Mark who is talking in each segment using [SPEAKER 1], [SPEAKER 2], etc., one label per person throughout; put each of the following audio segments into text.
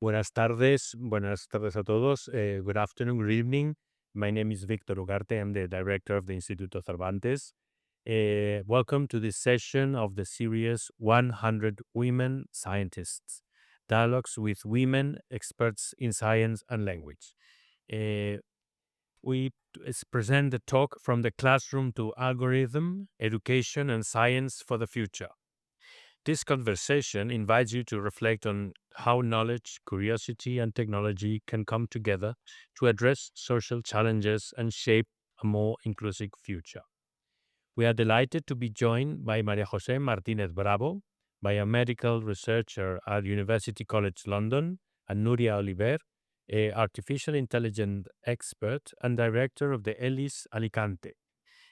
[SPEAKER 1] Buenas tardes a todos. Good afternoon, good evening. My name is Victor Ugarte. I'm the director of the Instituto Cervantes. Welcome to this session of the series 100 Women Scientists, Dialogues with Women Experts in Science and Language. We present the talk From the Classroom to Algorithm, Education and Science for the Future. This conversation invites you to reflect on how knowledge, curiosity, and technology can come together to address social challenges and shape a more inclusive future. We are delighted to be joined by María José Martínez Bravo, biomedical researcher at University College London, and Nuria Oliver, a artificial intelligence expert and director of the ELLIS Alicante.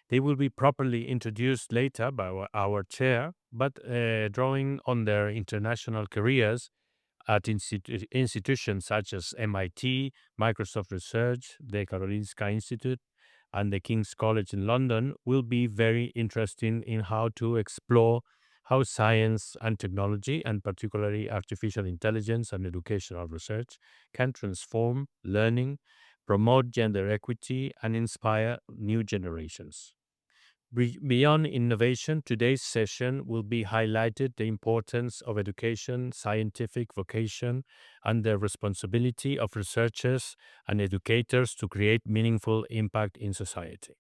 [SPEAKER 1] They will be properly introduced later by our chair, but drawing on their international careers at institutions such as MIT, Microsoft Research, the Karolinska Institutet, and the King's College in London will be very interesting in how to explore how science and technology, and particularly artificial intelligence and educational research, can transform learning, promote gender equity, and inspire new generations. Beyond innovation, today's session will be highlighted the importance of education, scientific vocation, and the responsibility of researchers and educators to create meaningful impact in society.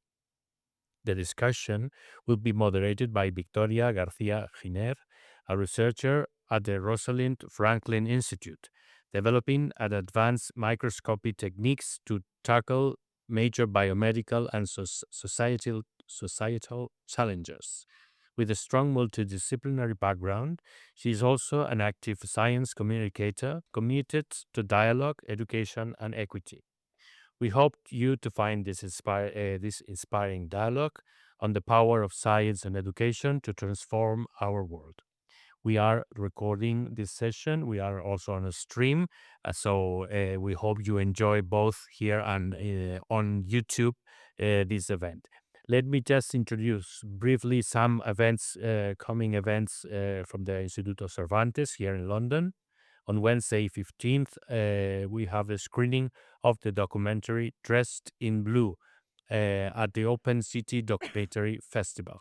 [SPEAKER 1] The discussion will be moderated by Victoria García Giner, a researcher at the Rosalind Franklin Institute, developing advanced microscopy techniques to tackle major biomedical and societal challenges. With a strong multidisciplinary background, she is also an active science communicator committed to dialogue, education, and equity. We hope you to find this inspiring dialogue on the power of science and education to transform our world. We are recording this session. We are also on a stream, so we hope you enjoy both here and on YouTube this event. Let me just introduce briefly some events, coming events from the Instituto Cervantes here in London. On Wednesday, 15th, we have a screening of the documentary Dressed in Blue at the Open City Documentary Festival.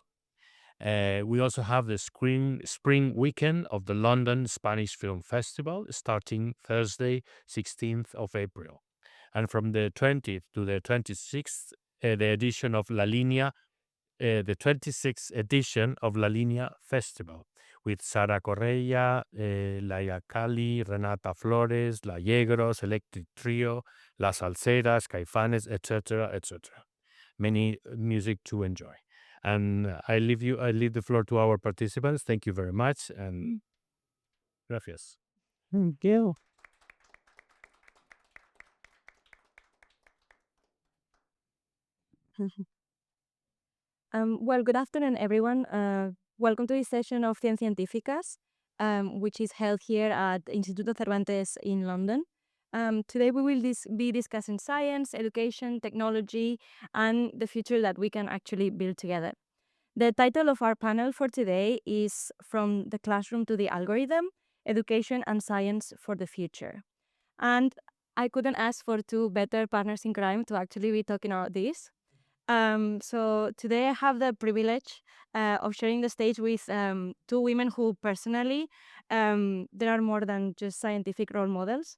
[SPEAKER 1] We also have the spring weekend of the London Spanish Film Festival starting Thursday, 16th of April. And from the 20th to the 26th, the edition of La Línea, the 26th edition of La Línea Festival with Sara Correia, Laia Cali, Renata Flores, La Yegros, Electric Trio, Las Salseras, Caifanes, etc., etc. Many music to enjoy. And I leave the floor to our participants. Thank you very much, and gracias.
[SPEAKER 2] Thank you. Well, good afternoon, everyone. Welcome to this session of Cien Científicas, which is held here at Instituto Cervantes in London. Today we will be discussing science, education, technology, and the future that we can actually build together. The title of our panel for today is From the Classroom to the Algorithm, Education and Science for the Future. And I couldn't ask for two better partners in crime to actually be talking about this. So today I have the privilege of sharing the stage with two women who personally, there are more than just scientific role models.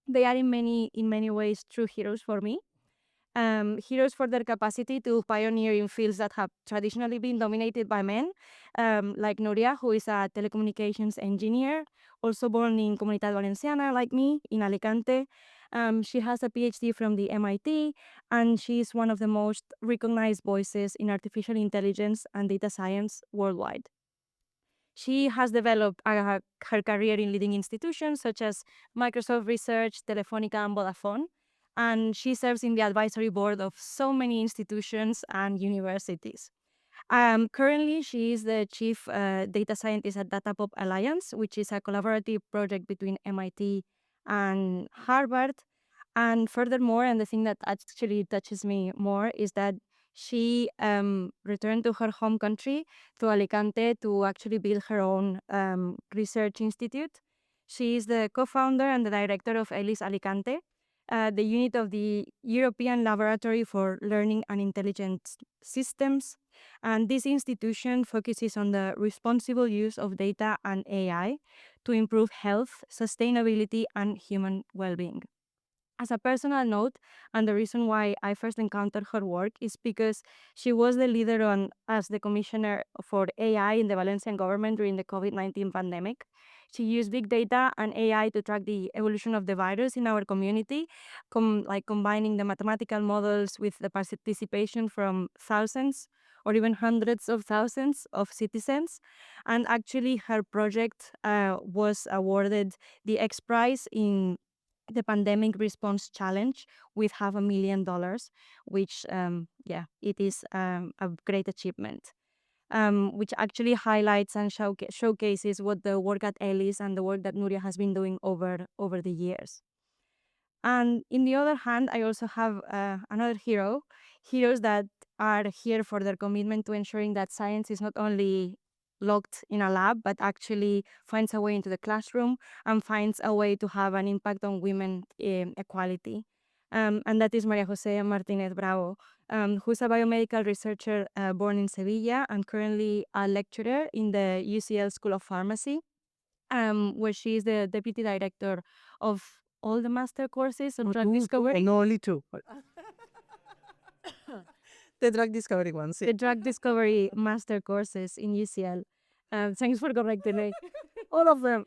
[SPEAKER 2] They are in many ways true heroes for me. Heroes for their capacity to pioneer in fields that have traditionally been dominated by men, like Nuria, who is a telecommunications engineer, also born in Comunitat Valenciana, like me, in Alicante. She has a PhD from the MIT, and she is one of the most recognized voices in artificial intelligence and data science worldwide. She has developed her career in leading institutions such as Microsoft Research, Telefonica, and Vodafone, and she serves in the advisory board of so many institutions and universities. Currently, she is the chief data scientist at Datapop Alliance, which is a collaborative project between MIT and Harvard. And furthermore, and the thing that actually touches me more is that she returned to her home country, to Alicante, to actually build her own research institute. She is the co-founder and the director of ELLIS Alicante, the unit of the European Laboratory for Learning and Intelligent Systems. And this institution focuses on the responsible use of data and AI to improve health, sustainability, and human well-being. As a personal note, and the reason why I first encountered her work is because she was the leader as the commissioner for AI in the Valencian government during the COVID-19 pandemic. She used big data and AI to track the evolution of the virus in our community, combining the mathematical models with the participation from thousands or even hundreds of thousands of citizens. And actually, her project was awarded the X Prize in the Pandemic Response Challenge with $500,000, which, it is a great achievement, which actually highlights and showcases what the work at ELLIS and the work that Nuria has been doing over the years. And in the other hand, I also have another heroes that are here for their commitment to ensuring that science is not only locked in a lab, but actually finds a way into the classroom and finds a way to have an impact on women equality. And that is María José Martínez Bravo, who's a biomedical researcher born in Sevilla and currently a lecturer in the UCL School of Pharmacy, where she is the deputy director of all the master courses on drug discovery.
[SPEAKER 3] No, only two. The drug discovery ones.
[SPEAKER 2] The drug discovery master courses in UCL. Thanks for correcting me. All of them.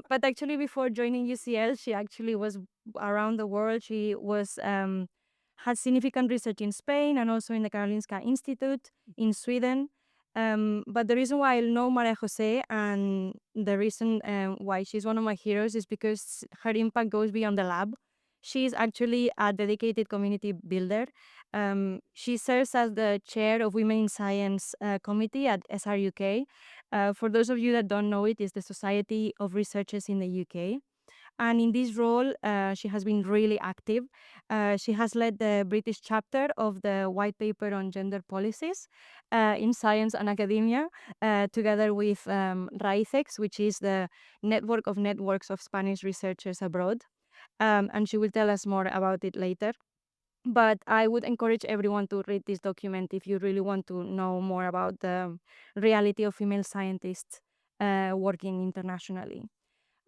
[SPEAKER 2] But actually, before joining UCL, she actually was around the world. She was had significant research in Spain and also in the Karolinska Institute in Sweden. But the reason why I know María José and the reason why she's one of my heroes is because her impact goes beyond the lab. She's actually a dedicated community builder. She serves as the chair of Women in Science committee at SRUK. For those of you that don't know it, it's the Society of Researchers in the UK. And in this role, she has been really active. She has led the British chapter of the White Paper on Gender Policies in Science and Academia, together with RAICEX, which is the network of networks of Spanish researchers abroad. And she will tell us more about it later. But I would encourage everyone to read this document if you really want to know more about the reality of female scientists working internationally.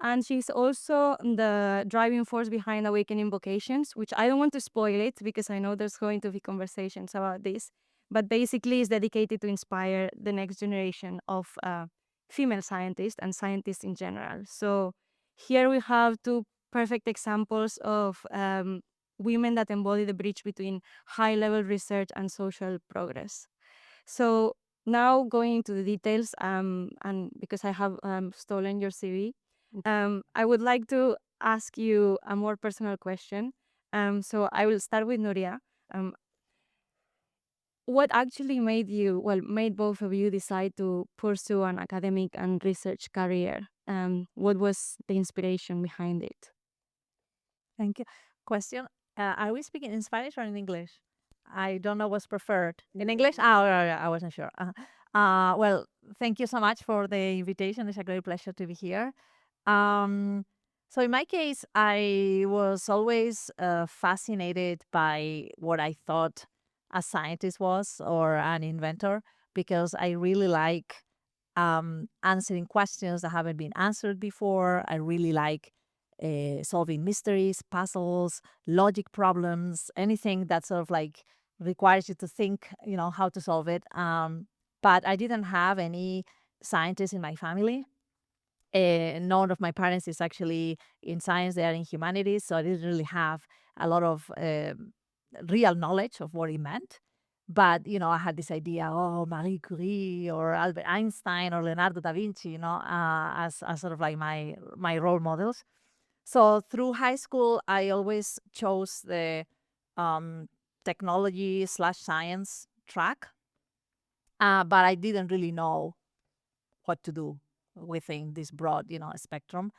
[SPEAKER 2] And she's also the driving force behind Awakening Vocations, which I don't want to spoil it because I know there's going to be conversations about this. But basically, it's dedicated to inspire the next generation of female scientists and scientists in general. So here we have two perfect examples of women that embody the bridge between high-level research and social progress. So now going into the details, and because I have stolen your CV, I would like to ask you a more personal question. So I will start with Nuria. What actually made both of you decide to pursue an academic and research career? What was the inspiration behind it?
[SPEAKER 4] Thank you. Question, are we speaking in Spanish or in English? I don't know what's preferred. In English? I wasn't sure. Well, thank you so much for the invitation. It's a great pleasure to be here. So in my case, I was always fascinated by what I thought a scientist was or an inventor, because I really like answering questions that haven't been answered before. I really like solving mysteries, puzzles, logic problems, anything that sort of like requires you to think, how to solve it. But I didn't have any scientists in my family. None of my parents is actually in science, they are in humanities, so I didn't really have a lot of real knowledge of what it meant. But, I had this idea, Marie Curie or Albert Einstein or Leonardo da Vinci, as sort of like my role models. So through high school, I always chose the technology/science track, but I didn't really know what to do within this broad, spectrum.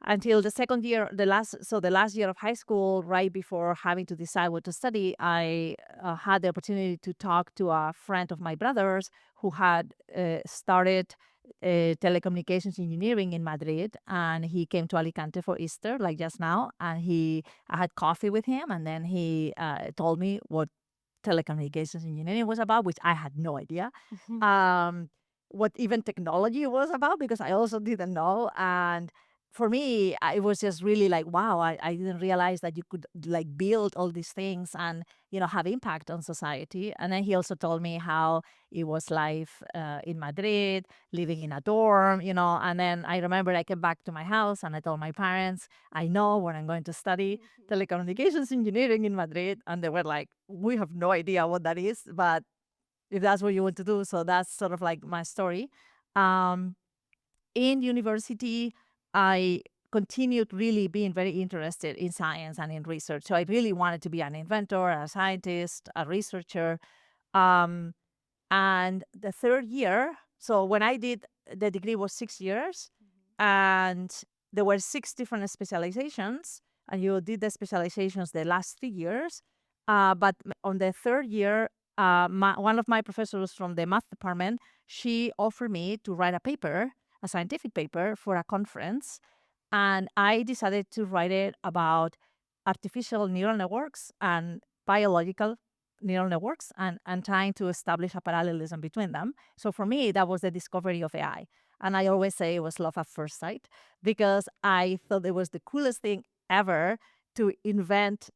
[SPEAKER 4] until the second year, the last year of high school, right before having to decide what to study, I had the opportunity to talk to a friend of my brother's who had started telecommunications engineering in Madrid, and he came to Alicante for Easter, like just now, and I had coffee with him, and then he told me what telecommunications engineering was about, which I had no idea. What even technology was about, because I also didn't know. And for me, it was just really like, wow, I didn't realize that you could like build all these things and, have impact on society. And then he also told me how it was life in Madrid, living in a dorm, and then I remember I came back to my house and I told my parents, I know where I'm going to study telecommunications engineering in Madrid. And they were like, we have no idea what that is, but if that's what you want to do. So that's sort of like my story. In university, I continued really being very interested in science and in research. So I really wanted to be an inventor, a scientist, a researcher. And the third year, so when I did the degree was 6 years, and there were 6 different specializations, and you did the specializations the last 3 years. But on the third year, one of my professors from the math department, she offered me to write a scientific paper for a conference. And I decided to write it about artificial neural networks and biological neural networks and trying to establish a parallelism between them. So for me, that was the discovery of AI. And I always say it was love at first sight, because I thought it was the coolest thing ever to invent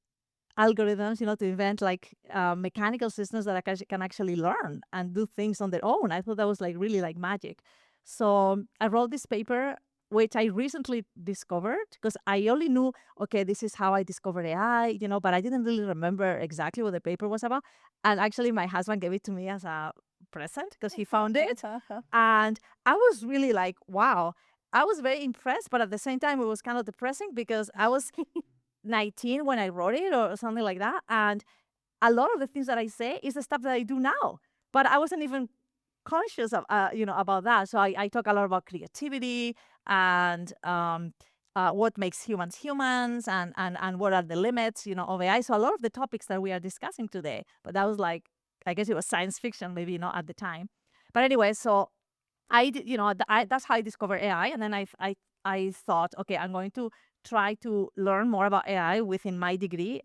[SPEAKER 4] algorithms, to invent like mechanical systems that can actually learn and do things on their own. I thought that was like really like magic. So I wrote this paper, which I recently discovered, because I only knew, okay, this is how I discovered AI, but I didn't really remember exactly what the paper was about. And actually my husband gave it to me as a present because he found it. And I was really like, wow, I was very impressed, but at the same time, it was kind of depressing because I was 19 when I wrote it or something like that. And a lot of the things that I say is the stuff that I do now, but I wasn't even conscious of, about that. So I talk a lot about creativity and what makes humans humans and what are the limits, of AI. So a lot of the topics that we are discussing today, but that was like, I guess it was science fiction, maybe not at the time. But anyway, so I did, that's how I discovered AI. And then I thought, okay, I'm going to try to learn more about AI within my degree.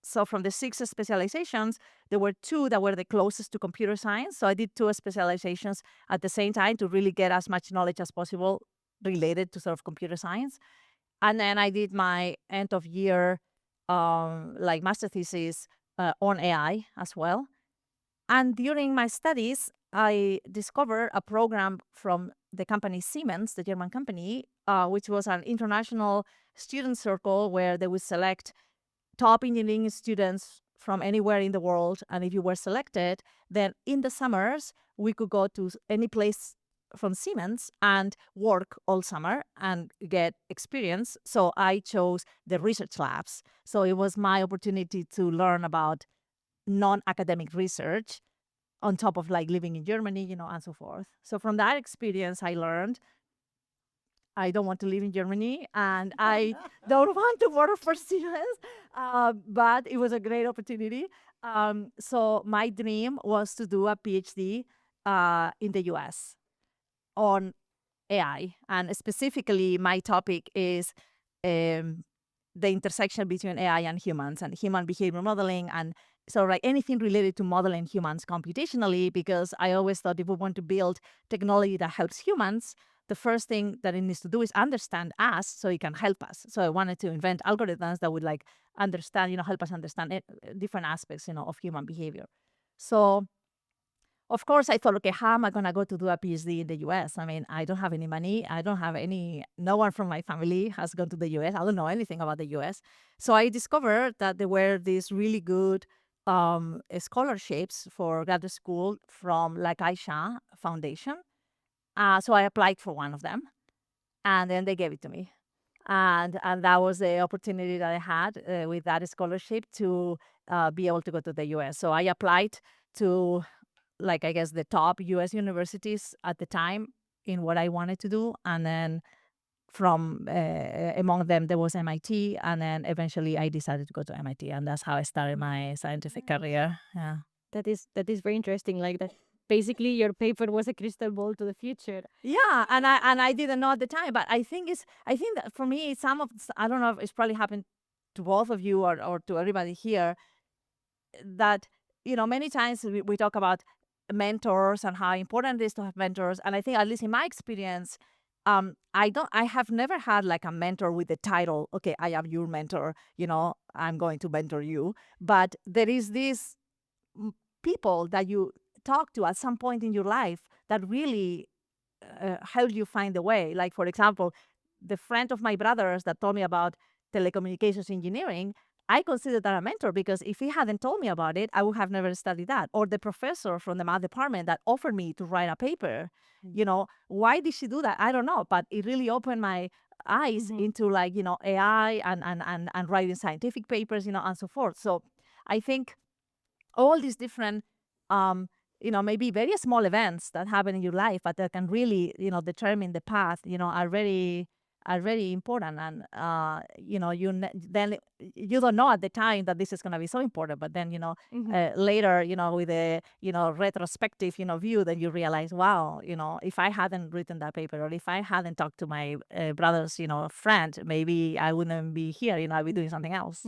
[SPEAKER 4] So from the 6 specializations, there were 2 that were the closest to computer science. So I did 2 specializations at the same time to really get as much knowledge as possible related to sort of computer science. And then I did my end of year like master thesis on AI as well. And during my studies, I discovered a program from the company Siemens, the German company, which was an international student circle where they would select top engineering students from anywhere in the world. And if you were selected, then in the summers, we could go to any place from Siemens and work all summer and get experience. So I chose the research labs. So it was my opportunity to learn about non-academic research on top of like living in Germany, and so forth. So from that experience, I learned I don't want to live in Germany and I don't want to work for Siemens, but it was a great opportunity. So my dream was to do a PhD in the US on AI. And specifically, my topic is the intersection between AI and humans and human behavior modeling. And so like anything related to modeling humans computationally, because I always thought if we want to build technology that helps humans, the first thing that it needs to do is understand us so it can help us. So I wanted to invent algorithms that would like understand, help us understand different aspects, of human behavior. So of course, I thought, okay, how am I going to go to do a PhD in the US? I mean, I don't have any money. No one from my family has gone to the US. I don't know anything about the US. So I discovered that there were these really good scholarships for graduate school from like Aisha Foundation. So I applied for one of them and then they gave it to me. And that was the opportunity that I had with that scholarship to be able to go to the US. So I applied to like, I guess, the top US universities at the time in what I wanted to do. And then from among them there was MIT, and then eventually I decided to go to MIT, and that's how I started my scientific career. Yeah.
[SPEAKER 2] That is very interesting. Like that, basically, your paper was a crystal ball to the future.
[SPEAKER 4] Yeah, and I didn't know at the time, but I think that for me, I don't know if it's probably happened to both of you or to everybody here, that many times we talk about mentors and how important it is to have mentors, and I think, at least in my experience, I have never had like a mentor with the title, okay, I am your mentor, I'm going to mentor you, but there is this people that you talk to at some point in your life that really help you find the way. Like, for example, the friend of my brothers that told me about telecommunications engineering, I consider that a mentor, because if he hadn't told me about it, I would have never studied that. Or the professor from the math department that offered me to write a paper. Why did she do that? I don't know, but it really opened my eyes into AI and writing scientific papers, and so forth. So I think all these different maybe very small events that happen in your life, but that can really determine the path, are very important. And then you don't know at the time that this is going to be so important, but then later, with a retrospective view, then you realize, wow, if I hadn't written that paper, or if I hadn't talked to my brother's friend, maybe I wouldn't be here. I'd be doing something else.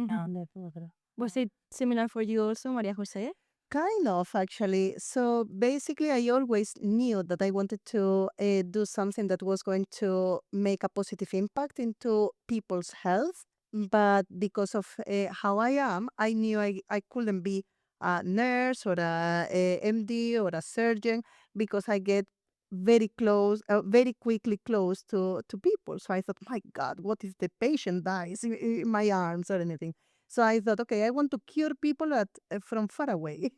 [SPEAKER 2] Was it similar for you also, Maria Jose?
[SPEAKER 3] Kind of, actually. So basically, I always knew that I wanted to do something that was going to make a positive impact into people's health. But because of how I am, I knew I couldn't be a nurse or a MD or a surgeon, because I get very quickly close to people. So I thought, my God, what if the patient dies in my arms or anything? So I thought, okay, I want to cure people from far away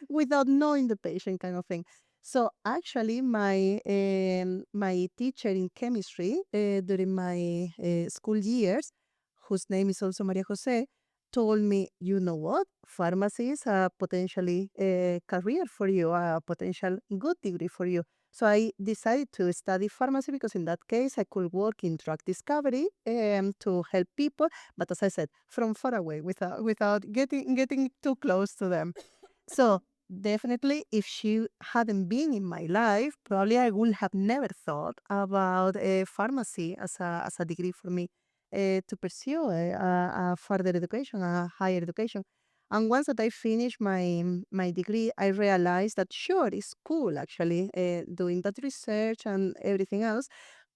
[SPEAKER 3] without knowing the patient, kind of thing. So actually, my teacher in chemistry during my school years, whose name is also Maria Jose, told me, you know what, pharmacy is a potentially career for you, a potential good degree for you. So I decided to study pharmacy, because in that case I could work in drug discovery to help people, but as I said, from far away, without getting too close to them. So definitely, if she hadn't been in my life, probably I would have never thought about pharmacy as a degree for me to pursue a further education, a higher education. And once that I finished my degree, I realized that sure, it's cool actually doing that research and everything else,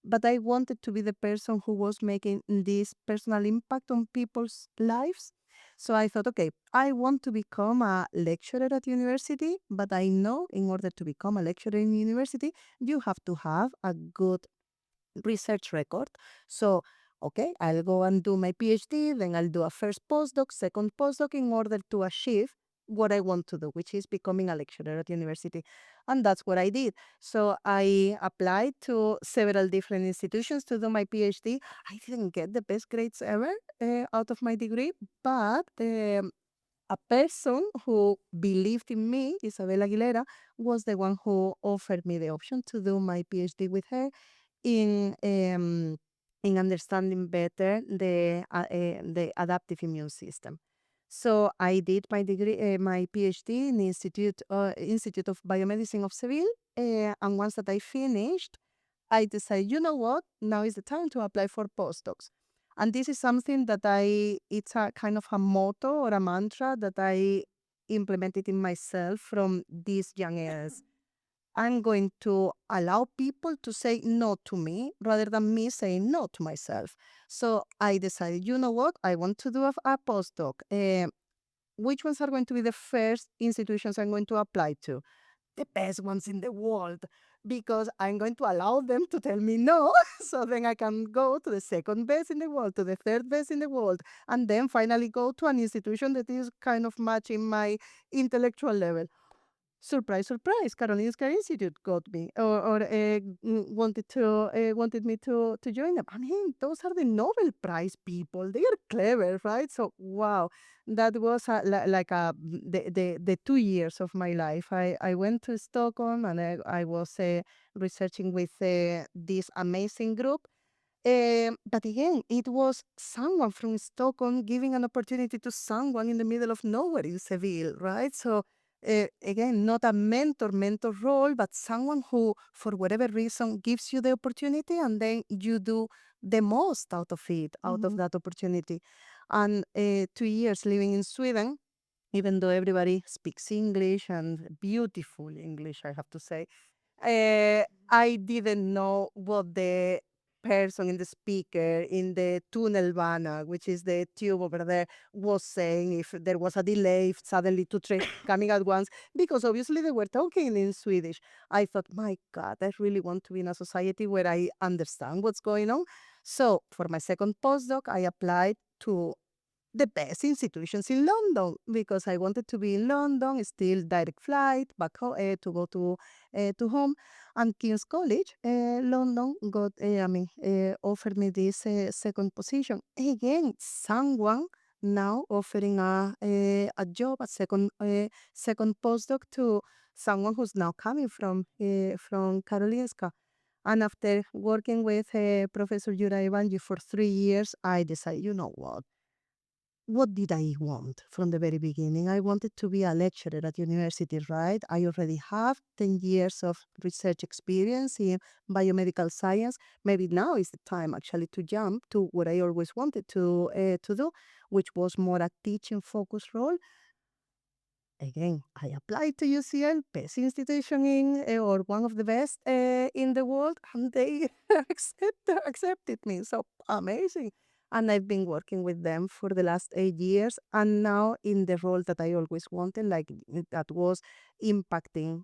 [SPEAKER 3] but I wanted to be the person who was making this personal impact on people's lives. So I thought, okay, I want to become a lecturer at university, but I know in order to become a lecturer in university, you have to have a good research record. So, okay, I'll go and do my PhD, then I'll do a first postdoc, second postdoc, in order to achieve what I want to do, which is becoming a lecturer at university. And that's what I did. So I applied to several different institutions to do my PhD. I didn't get the best grades ever out of my degree, but a person who believed in me, Isabel Aguilera, was the one who offered me the option to do my PhD with her in understanding better the adaptive immune system. So I did my degree, my PhD in the Institute of Biomedicine of Seville, and once that I finished, I decided, you know what, now is the time to apply for postdocs. And this is something that it's a kind of a motto or a mantra that I implemented in myself from these young years. I'm going to allow people to say no to me rather than me saying no to myself. So I decided, you know what, I want to do a postdoc. Which ones are going to be the first institutions I'm going to apply to? The best ones in the world, because I'm going to allow them to tell me no. So then I can go to the second best in the world, to the third best in the world, and then finally go to an institution that is kind of matching my intellectual level. Surprise, surprise! Karolinska Institute got me, wanted me to join them. I mean, those are the Nobel Prize people. They are clever, right? So wow, that was the 2 years of my life. I went to Stockholm, and I was researching with this amazing group. But again, it was someone from Stockholm giving an opportunity to someone in the middle of nowhere in Seville, right? So again, not a mentor role, but someone who, for whatever reason, gives you the opportunity, and then you do the most out of it, out of that opportunity. And 2 years living in Sweden, even though everybody speaks English and beautiful English, I have to say, I didn't know what the person in the speaker in the tunnelbana, which is the tube over there, was saying, if there was a delay, if suddenly two trains coming at once, because obviously they were talking in Swedish. I thought, my God, I really want to be in a society where I understand what's going on. So for my second postdoc, I applied to the best institutions in London because I wanted to be in London, still direct flight back to go to home. And King's College, London, offered me this second position. Again, someone now offering a job, a second postdoc to someone who's now coming from Karolinska. And after working with Professor Jura Ivanji for 3 years, I decided, you know what did I want from the very beginning? I wanted to be a lecturer at university, right? I already have 10 years of research experience in biomedical science. Maybe now is the time actually to jump to what I always wanted to do, which was more a teaching focus role. Again, I applied to UCL, best institution or one of the best in the world, and they accepted me. So amazing. And I've been working with them for the last 8 years, and now in the role that I always wanted, like that was impacting,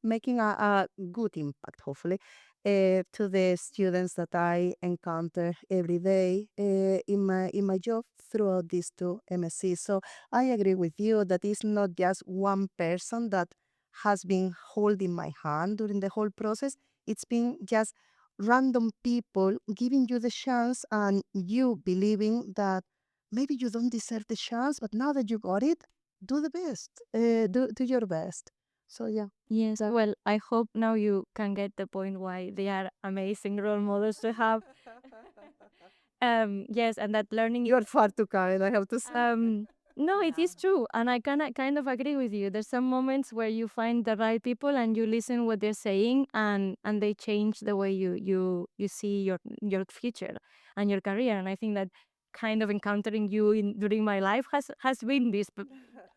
[SPEAKER 3] making a good impact, hopefully, to the students that I encounter every day in my job throughout these two MSCs. So I agree with you that it's not just one person that has been holding my hand during the whole process. It's been just random people giving you the chance and you believing that maybe you don't deserve the chance, but now that you got it, do the best. Do your best. So yeah.
[SPEAKER 2] Yes, well, I hope now you can get the point why they are amazing role models to have. Yes, and that learning.
[SPEAKER 3] You're far too kind, I have to say.
[SPEAKER 2] No, it is true, and I kind of agree with you. There's some moments where you find the right people and you listen what they're saying, and they change the way you see your future and your career. And I think that kind of encountering you during my life has been this.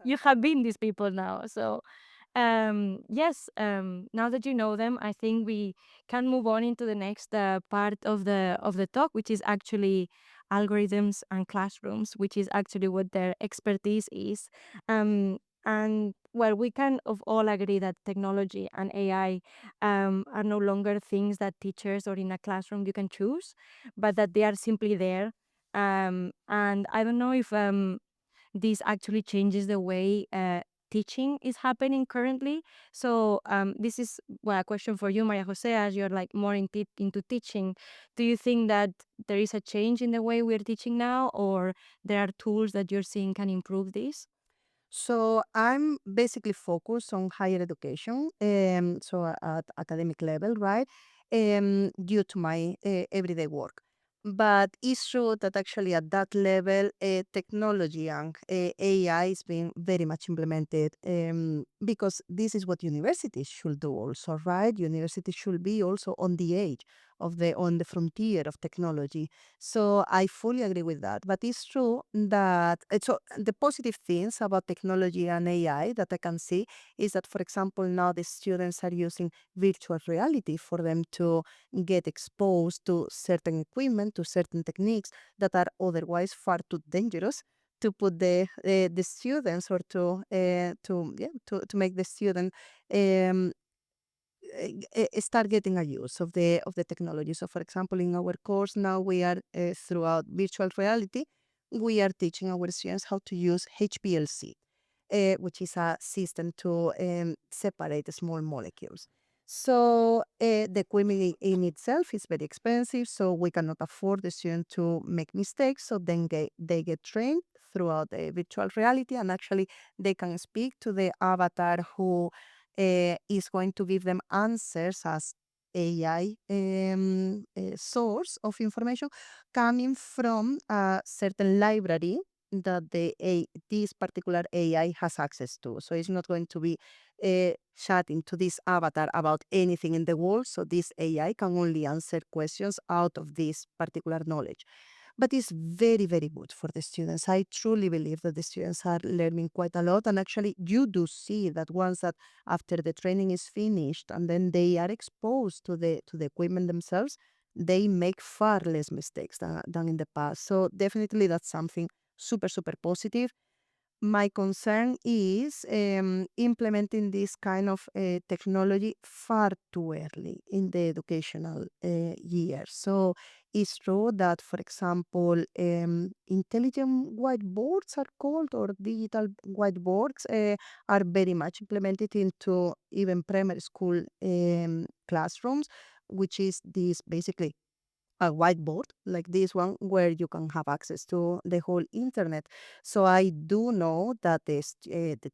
[SPEAKER 2] You have been these people now, so yes, now that you know them, I think we can move on into the next part of the talk, which is actually algorithms and classrooms, which is actually what their expertise is. And well, we can of all agree that technology and AI are no longer things that teachers or in a classroom you can choose, but that they are simply there. And I don't know if this actually changes the way teaching is happening currently. So this is a question for you, Maria Jose, as you're like more into teaching. Do you think that there is a change in the way we're teaching now, or there are tools that you're seeing can improve this?
[SPEAKER 3] So I'm basically focused on higher education, so at academic level, right? Due to my everyday work. But it's true that actually at that level, technology and AI is being very much implemented because this is what universities should do also, right? Universities should be also on the edge of on the frontier of technology. So I fully agree with that. But it's true that so the positive things about technology and AI that I can see is that, for example, now the students are using virtual reality for them to get exposed to certain equipment, to certain techniques that are otherwise far too dangerous to put the students or to make the student um, start getting a use of the technology. So, for example, in our course now we are throughout virtual reality, we are teaching our students how to use HPLC, which is a system to separate small molecules. So the equipment in itself is very expensive, so we cannot afford the student to make mistakes. So then they get trained throughout the virtual reality, and actually they can speak to the avatar who is going to give them answers as AI source of information coming from a certain library that this particular AI has access to. So it's not going to be chatting to this avatar about anything in the world. So this AI can only answer questions out of this particular knowledge. But it's very, very good for the students. I truly believe that the students are learning quite a lot. And actually, you do see that once that after the training is finished and then they are exposed to the equipment themselves, they make far less mistakes than in the past. So definitely that's something super, super positive. My concern is implementing this kind of technology far too early in the educational year. So it's true that, for example, intelligent whiteboards are called, or digital whiteboards are very much implemented into even primary school classrooms, which is this basically a whiteboard like this one where you can have access to the whole internet. So I do know that the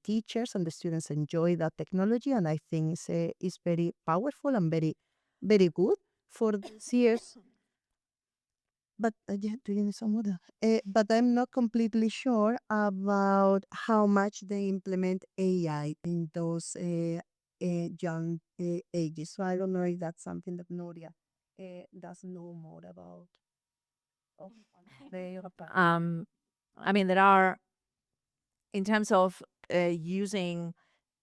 [SPEAKER 3] teachers and the students enjoy that technology, and I think it's very powerful and very, very good for these years. But yeah, do you need some water? But I'm not completely sure about how much they implement AI in those young ages. So I don't know if that's something that Nuria does know more about.
[SPEAKER 4] I mean, there are, in terms of using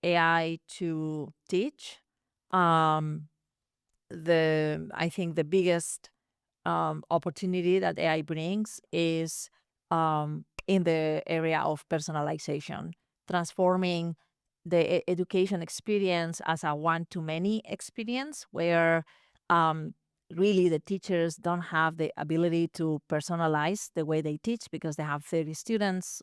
[SPEAKER 4] AI to teach, I think the biggest opportunity that AI brings is in the area of personalization, transforming the education experience as a one-to-many experience where really the teachers don't have the ability to personalize the way they teach because they have 30 students,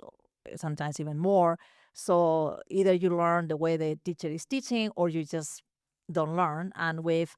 [SPEAKER 4] sometimes even more. So either you learn the way the teacher is teaching or you just don't learn. And with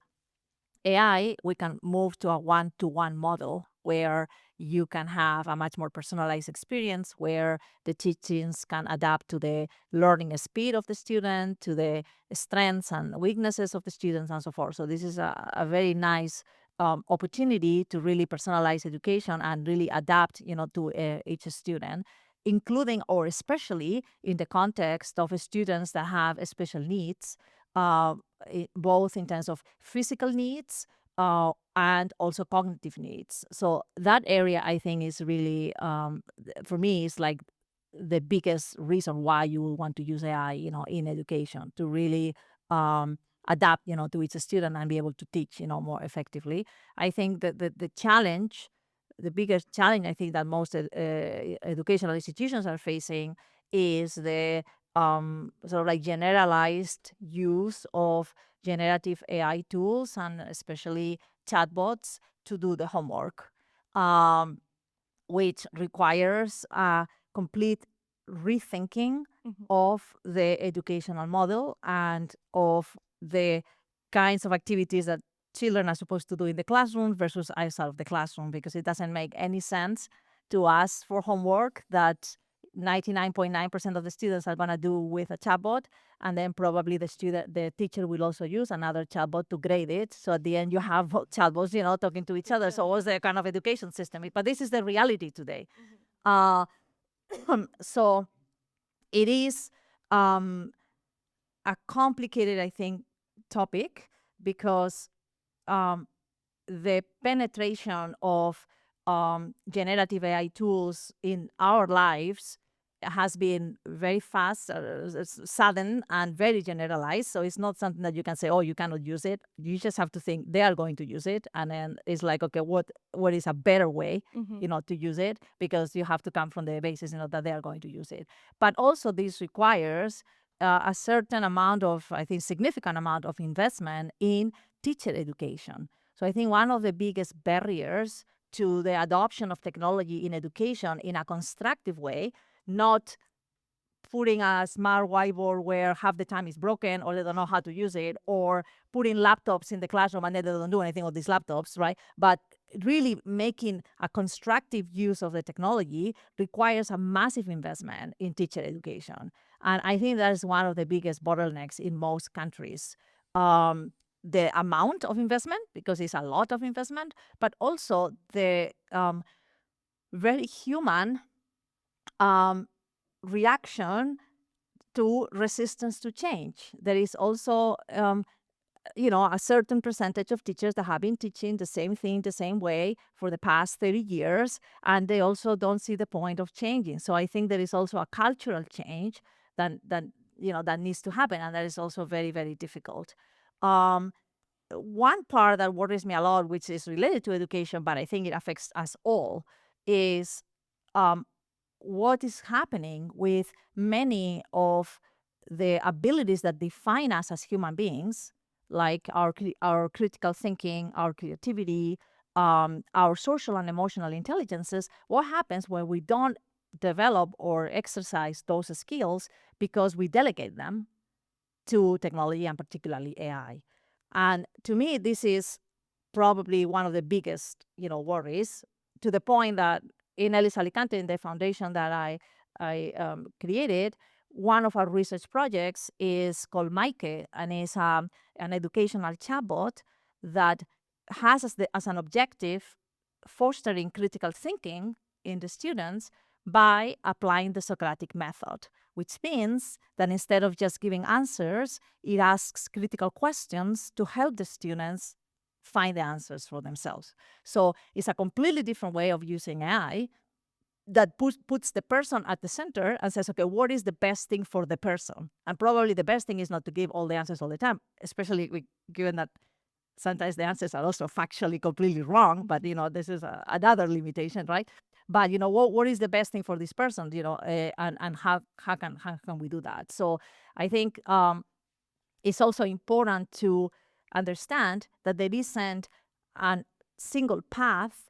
[SPEAKER 4] AI, we can move to a one-to-one model where you can have a much more personalized experience where the teachings can adapt to the learning speed of the student, to the strengths and weaknesses of the students, and so forth. So this is a very nice opportunity to really personalize education and really adapt, to each student, including or especially in the context of students that have special needs, both in terms of physical needs and also cognitive needs. So that area, I think, is really, for me, is like the biggest reason why you will want to use AI, in education to really adapt, to each student and be able to teach, more effectively. I think that the challenge, the biggest challenge, I think that most educational institutions are facing is the sort of like generalized use of generative AI tools and especially chatbots to do the homework, which requires a complete rethinking of the educational model and of the kinds of activities that children are supposed to do in the classroom versus outside of the classroom, because it doesn't make any sense to ask for homework that 99.9% of the students are going to do with a chatbot, and then probably the teacher will also use another chatbot to grade it. So at the end, you have chatbots, talking to each other. So what's the kind of education system? But this is the reality today. So it is a complicated, I think, topic because the penetration of generative AI tools in our lives has been very fast, sudden, and very generalized. So it's not something that you can say, oh, you cannot use it. You just have to think they are going to use it. And then it's like, okay, what is a better way, to use it? Because you have to come from the basis, that they are going to use it. But also this requires a certain amount of, I think, significant amount of investment in teacher education. So I think one of the biggest barriers to the adoption of technology in education in a constructive way, not putting a smart whiteboard where half the time is broken or they don't know how to use it, or putting laptops in the classroom and they don't do anything with these laptops, right? But really making a constructive use of the technology requires a massive investment in teacher education. And I think that is one of the biggest bottlenecks in most countries. the amount of investment, because it's a lot of investment, but also the very human reaction to resistance to change. There is also a certain percentage of teachers that have been teaching the same thing the same way for the past 30 years, and they also don't see the point of changing. So I think there is also a cultural change that needs to happen, and that is also very, very difficult. One part that worries me a lot, which is related to education, but I think it affects us all, is what is happening with many of the abilities that define us as human beings, like our critical thinking, our creativity, our social and emotional intelligences. What happens when we don't develop or exercise those skills because we delegate them to technology, and particularly AI? And to me, this is probably one of the biggest, worries, to the point that in ELLIS Alicante, in the foundation that I created, one of our research projects is called Maike, and is an educational chatbot that has as an objective fostering critical thinking in the students by applying the Socratic method, which means that instead of just giving answers, it asks critical questions to help the students find the answers for themselves. So it's a completely different way of using AI that puts the person at the center and says, okay, what is the best thing for the person? And probably the best thing is not to give all the answers all the time, especially given that sometimes the answers are also factually completely wrong, but this is another limitation, right? But what is the best thing for this person, and how can we do that? So I think it's also important to understand that there isn't a single path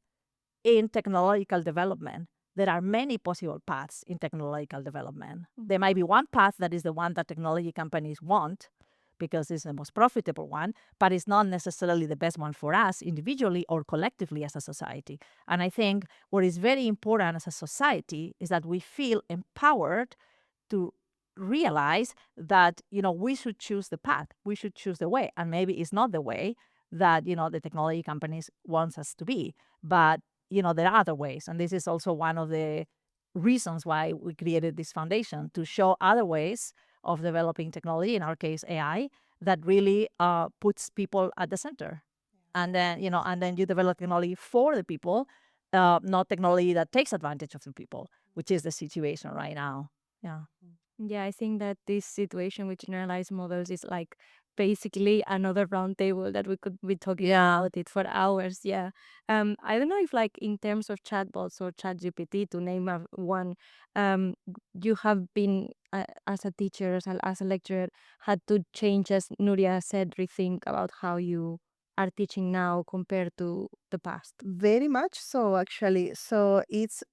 [SPEAKER 4] in technological development. There are many possible paths in technological development. There might be one path that is the one that technology companies want, because it's the most profitable one, but it's not necessarily the best one for us individually or collectively as a society. And I think what is very important as a society is that we feel empowered to realize that, we should choose the path, we should choose the way. And maybe it's not the way that, the technology companies want us to be, but, there are other ways. And this is also one of the reasons why we created this foundation, to show other ways of developing technology, in our case AI, that really puts people at the center. And then you develop technology for the people, not technology that takes advantage of the people, which is the situation right now.
[SPEAKER 2] Yeah, I think that this situation with generalized models is like basically another round table that we could be talking about it for hours. Yeah. I don't know if, like, in terms of chatbots or ChatGPT, to name one, you have been as a teacher, as a lecturer, had to change, as Nuria said, rethink about how you are teaching now compared to the past.
[SPEAKER 3] Very much so, actually. So it's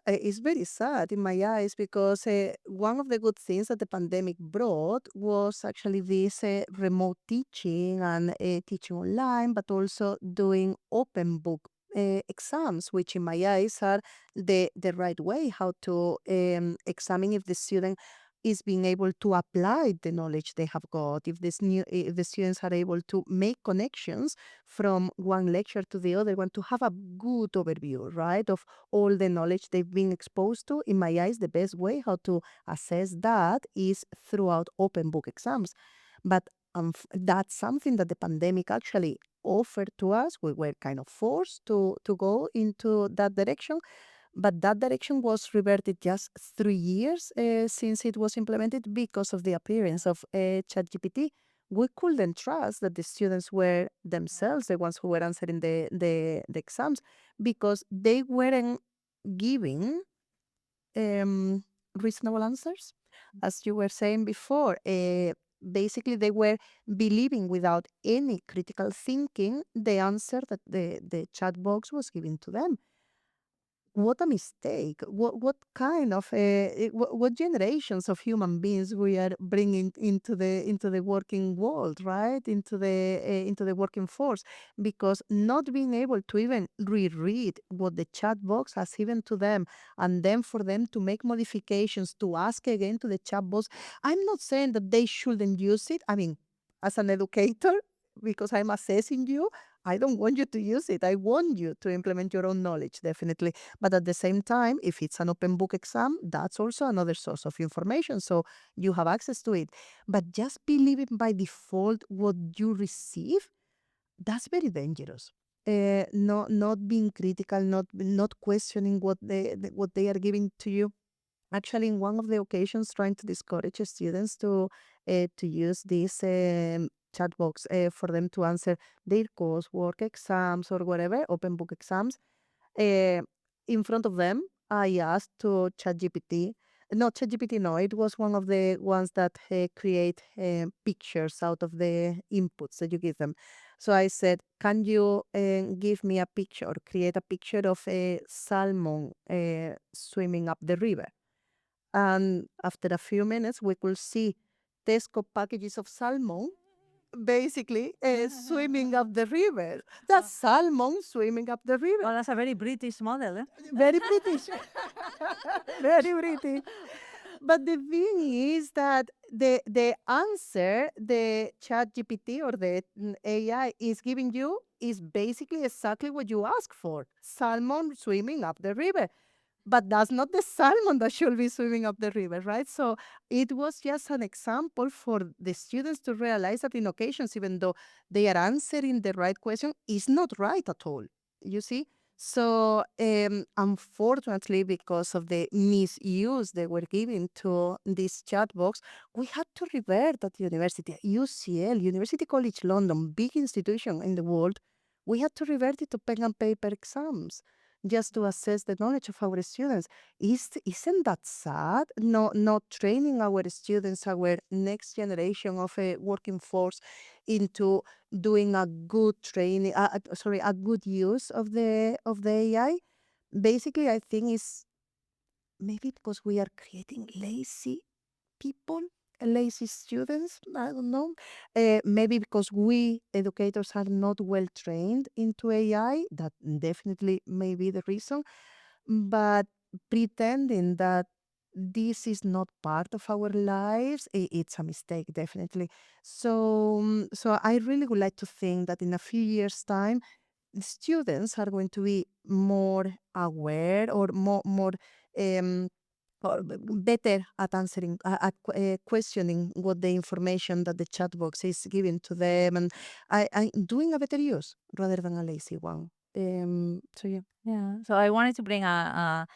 [SPEAKER 3] it's very sad in my eyes, because one of the good things that the pandemic brought was actually this remote teaching and teaching online, but also doing open book exams, which in my eyes are the right way how to examine if the student is being able to apply the knowledge they have got, if the students are able to make connections from one lecture to the other one, to have a good overview, right, of all the knowledge they've been exposed to. In my eyes, the best way how to assess that is throughout open book exams. But that's something that the pandemic actually offered to us. We were kind of forced to go into that direction. But that direction was reverted just 3 years since it was implemented, because of the appearance of ChatGPT. We couldn't trust that the students were themselves the ones who were answering the exams, because they weren't giving reasonable answers. As you were saying before, basically they were believing without any critical thinking the answer that the chat box was giving to them. What a mistake! What kind of what generations of human beings we are bringing into the working world, right? Into the working force, because not being able to even reread what the chat box has given to them, and then for them to make modifications, to ask again to the chat box. I'm not saying that they shouldn't use it. I mean, as an educator, because I'm assessing you, I don't want you to use it. I want you to implement your own knowledge, definitely. But at the same time, if it's an open book exam, that's also another source of information. So you have access to it. But just believing by default what you receive, that's very dangerous. Not being critical, not questioning what they are giving to you. Actually, in one of the occasions, trying to discourage students to use this chat box for them to answer their coursework exams or whatever, open book exams. Uh, in front of them, I asked to ChatGPT. No, ChatGPT, no, it was one of the ones that create pictures out of the inputs that you give them. So I said, can you give me a picture or create a picture of a salmon swimming up the river? And after a few minutes, we could see Tesco packages of salmon basically swimming up the river. That's salmon swimming up the river.
[SPEAKER 4] Well, that's a very British model.
[SPEAKER 3] Very British. Very British. But the thing is that the answer the chat GPT or the AI is giving you is basically exactly what you ask for. Salmon swimming up the river. But that's not the salmon that should be swimming up the river, right? So it was just an example for the students to realize that in occasions, even though they are answering the right question, is not right at all. You see? So unfortunately, because of the misuse they were giving to this chat box, we had to revert at university, UCL, University College London, big institution in the world. We had to revert it to pen and paper exams just to assess the knowledge of our students. Isn't that sad? Not training our students, our next generation of a working force, into doing a good training. A good use of the AI. Basically, I think is maybe because we are creating lazy people, lazy students. I don't know. Maybe because we educators are not well trained into AI. That definitely may be the reason. But pretending that this is not part of our lives, it's a mistake, definitely. So I really would like to think that in a few years' time, students are going to be more aware or more um, or better at answering, questioning what the information that the chat box is giving to them, and doing a better use rather than a lazy one. So yeah.
[SPEAKER 4] Yeah. So I wanted to bring a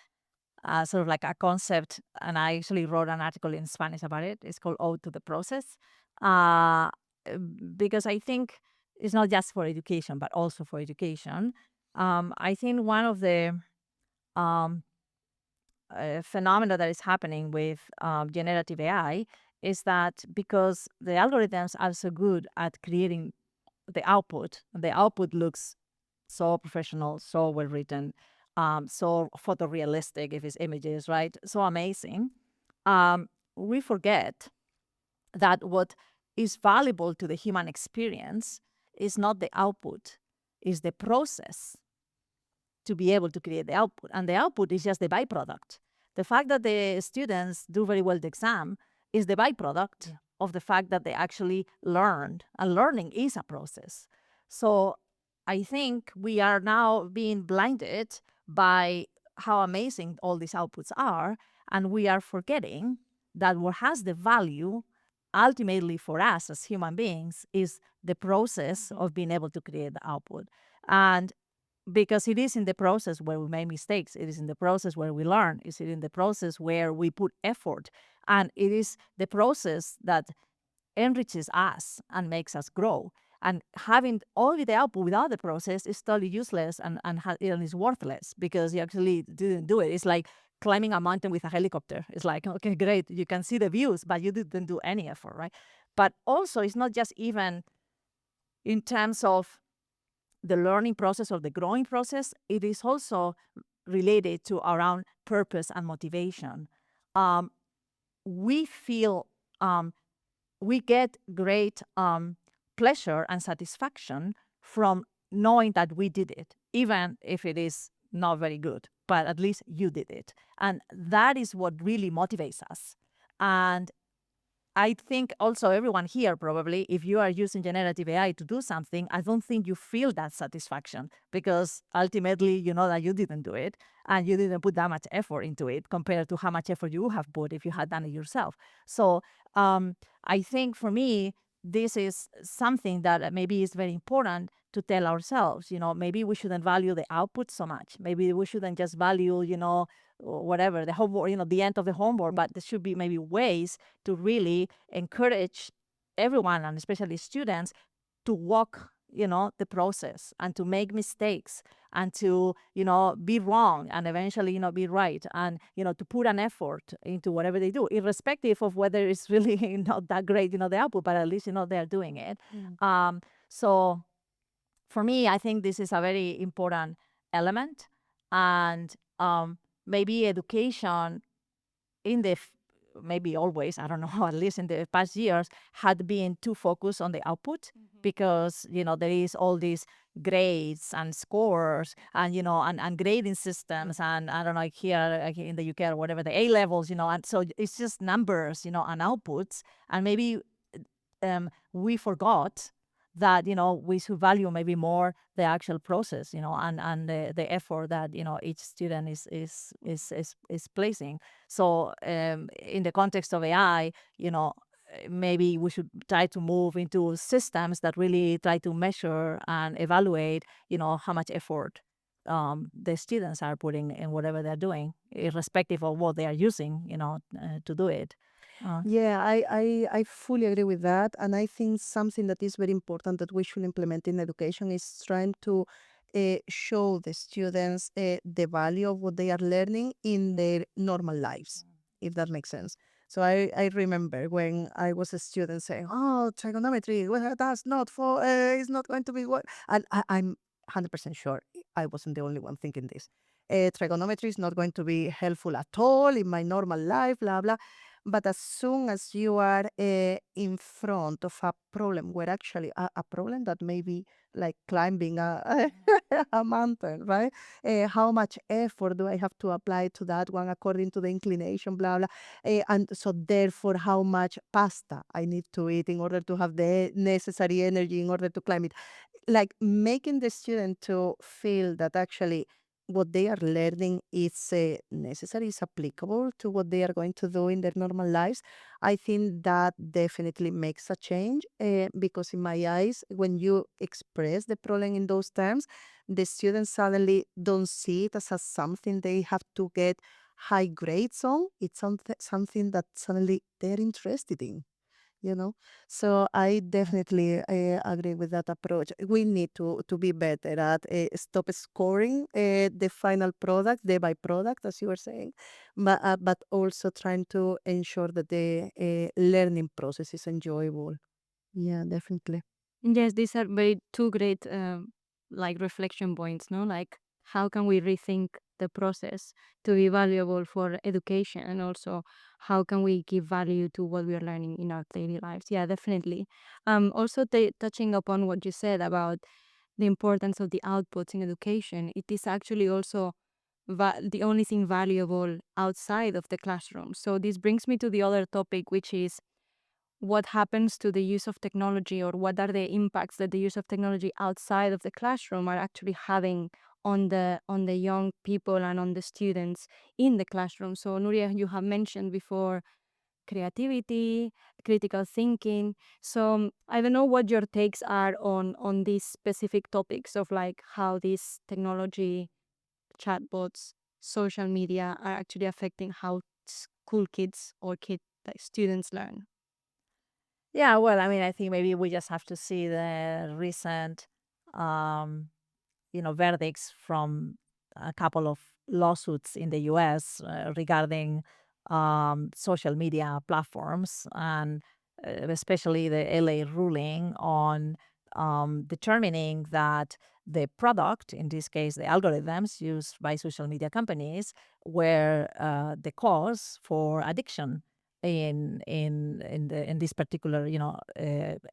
[SPEAKER 4] sort of like a concept, and I actually wrote an article in Spanish about it. It's called "Ode to the Process," uh, because I think it's not just for education, but also for education. I think one of the um, phenomena that is happening with generative AI is that because the algorithms are so good at creating the output looks so professional, so well written, so photorealistic if it's images, right? So amazing. We forget that what is valuable to the human experience is not the output, is the process to be able to create the output. And the output is just the byproduct. The fact that the students do very well the exam is the byproduct of the fact that they actually learned. And learning is a process. So I think we are now being blinded by how amazing all these outputs are. And we are forgetting that what has the value ultimately for us as human beings is the process of being able to create the output. And because it is in the process where we make mistakes, it is in the process where we learn, is it in the process where we put effort, and it is the process that enriches us and makes us grow. And having only the output without the process is totally useless and is worthless because you actually didn't do it. It's like climbing a mountain with a helicopter. It's like, okay, great, you can see the views, but you didn't do any effort, right? But also, it's not just even in terms of the learning process or the growing process, it is also related to around purpose and motivation. We feel, we get great pleasure and satisfaction from knowing that we did it, even if it is not very good, but at least you did it. And that is what really motivates us. And I think also everyone here probably, if you are using generative AI to do something, I don't think you feel that satisfaction because ultimately you know that you didn't do it and you didn't put that much effort into it compared to how much effort you have put if you had done it yourself. So I think for me, this is something that maybe is very important to tell ourselves. Maybe we shouldn't value the output so much. Maybe we shouldn't just value, whatever, the homework, the end of the homework, but there should be maybe ways to really encourage everyone, and especially students, to walk the process and to make mistakes and to be wrong and eventually be right, and to put an effort into whatever they do, irrespective of whether it's really not that great the output, but at least they're doing it. So for me, I think this is a very important element. And maybe education in the maybe always, I don't know, at least in the past years, had been too focused on the output because there is all these grades and scores and and grading systems, and I don't know, like here, like in the UK or whatever, the A levels, and so it's just numbers, and outputs, and maybe we forgot that we should value maybe more the actual process, and the effort that each student is placing. So in the context of AI, maybe we should try to move into systems that really try to measure and evaluate how much effort the students are putting in whatever they're doing, irrespective of what they are using to do it.
[SPEAKER 3] Yeah, I fully agree with that. And I think something that is very important that we should implement in education is trying to show the students the value of what they are learning in their normal lives, if that makes sense. So I remember when I was a student saying, oh, trigonometry, well, that's not for, it's not going to be what. And I'm 100% sure I wasn't the only one thinking this. Trigonometry is not going to be helpful at all in my normal life, blah, blah. But as soon as you are in front of a problem where actually a problem that may be like climbing a mountain, right? How much effort do I have to apply to that one according to the inclination, blah, blah. And so therefore, how much pasta I need to eat in order to have the necessary energy in order to climb it. Like making the student to feel that actually what they are learning is necessary, is applicable to what they are going to do in their normal lives. I think that definitely makes a change because in my eyes, when you express the problem in those terms, the students suddenly don't see it as something they have to get high grades on. It's something that suddenly they're interested in. So I definitely agree with that approach. We need to be better at stop scoring the final product, the byproduct, as you were saying, but also trying to ensure that the learning process is enjoyable. Yeah, definitely.
[SPEAKER 2] Yes, these are very two great like reflection points, no? Like how can we rethink the process to be valuable for education, and also how can we give value to what we are learning in our daily lives? Yeah, definitely. Also touching upon what you said about the importance of the outputs in education, it is actually also the only thing valuable outside of the classroom. So this brings me to the other topic, which is what happens to the use of technology, or what are the impacts that the use of technology outside of the classroom are actually having on the young people and on the students in the classroom. So Nuria, you have mentioned before creativity, critical thinking. So I don't know what your takes are on these specific topics of like how this technology, chatbots, social media are actually affecting how school kids or like students learn.
[SPEAKER 4] Yeah, well, I mean, I think maybe we just have to see the recent, um, verdicts from a couple of lawsuits in the U.S. Regarding social media platforms, and especially the LA ruling on determining that the product, in this case, the algorithms used by social media companies, were the cause for addiction in this particular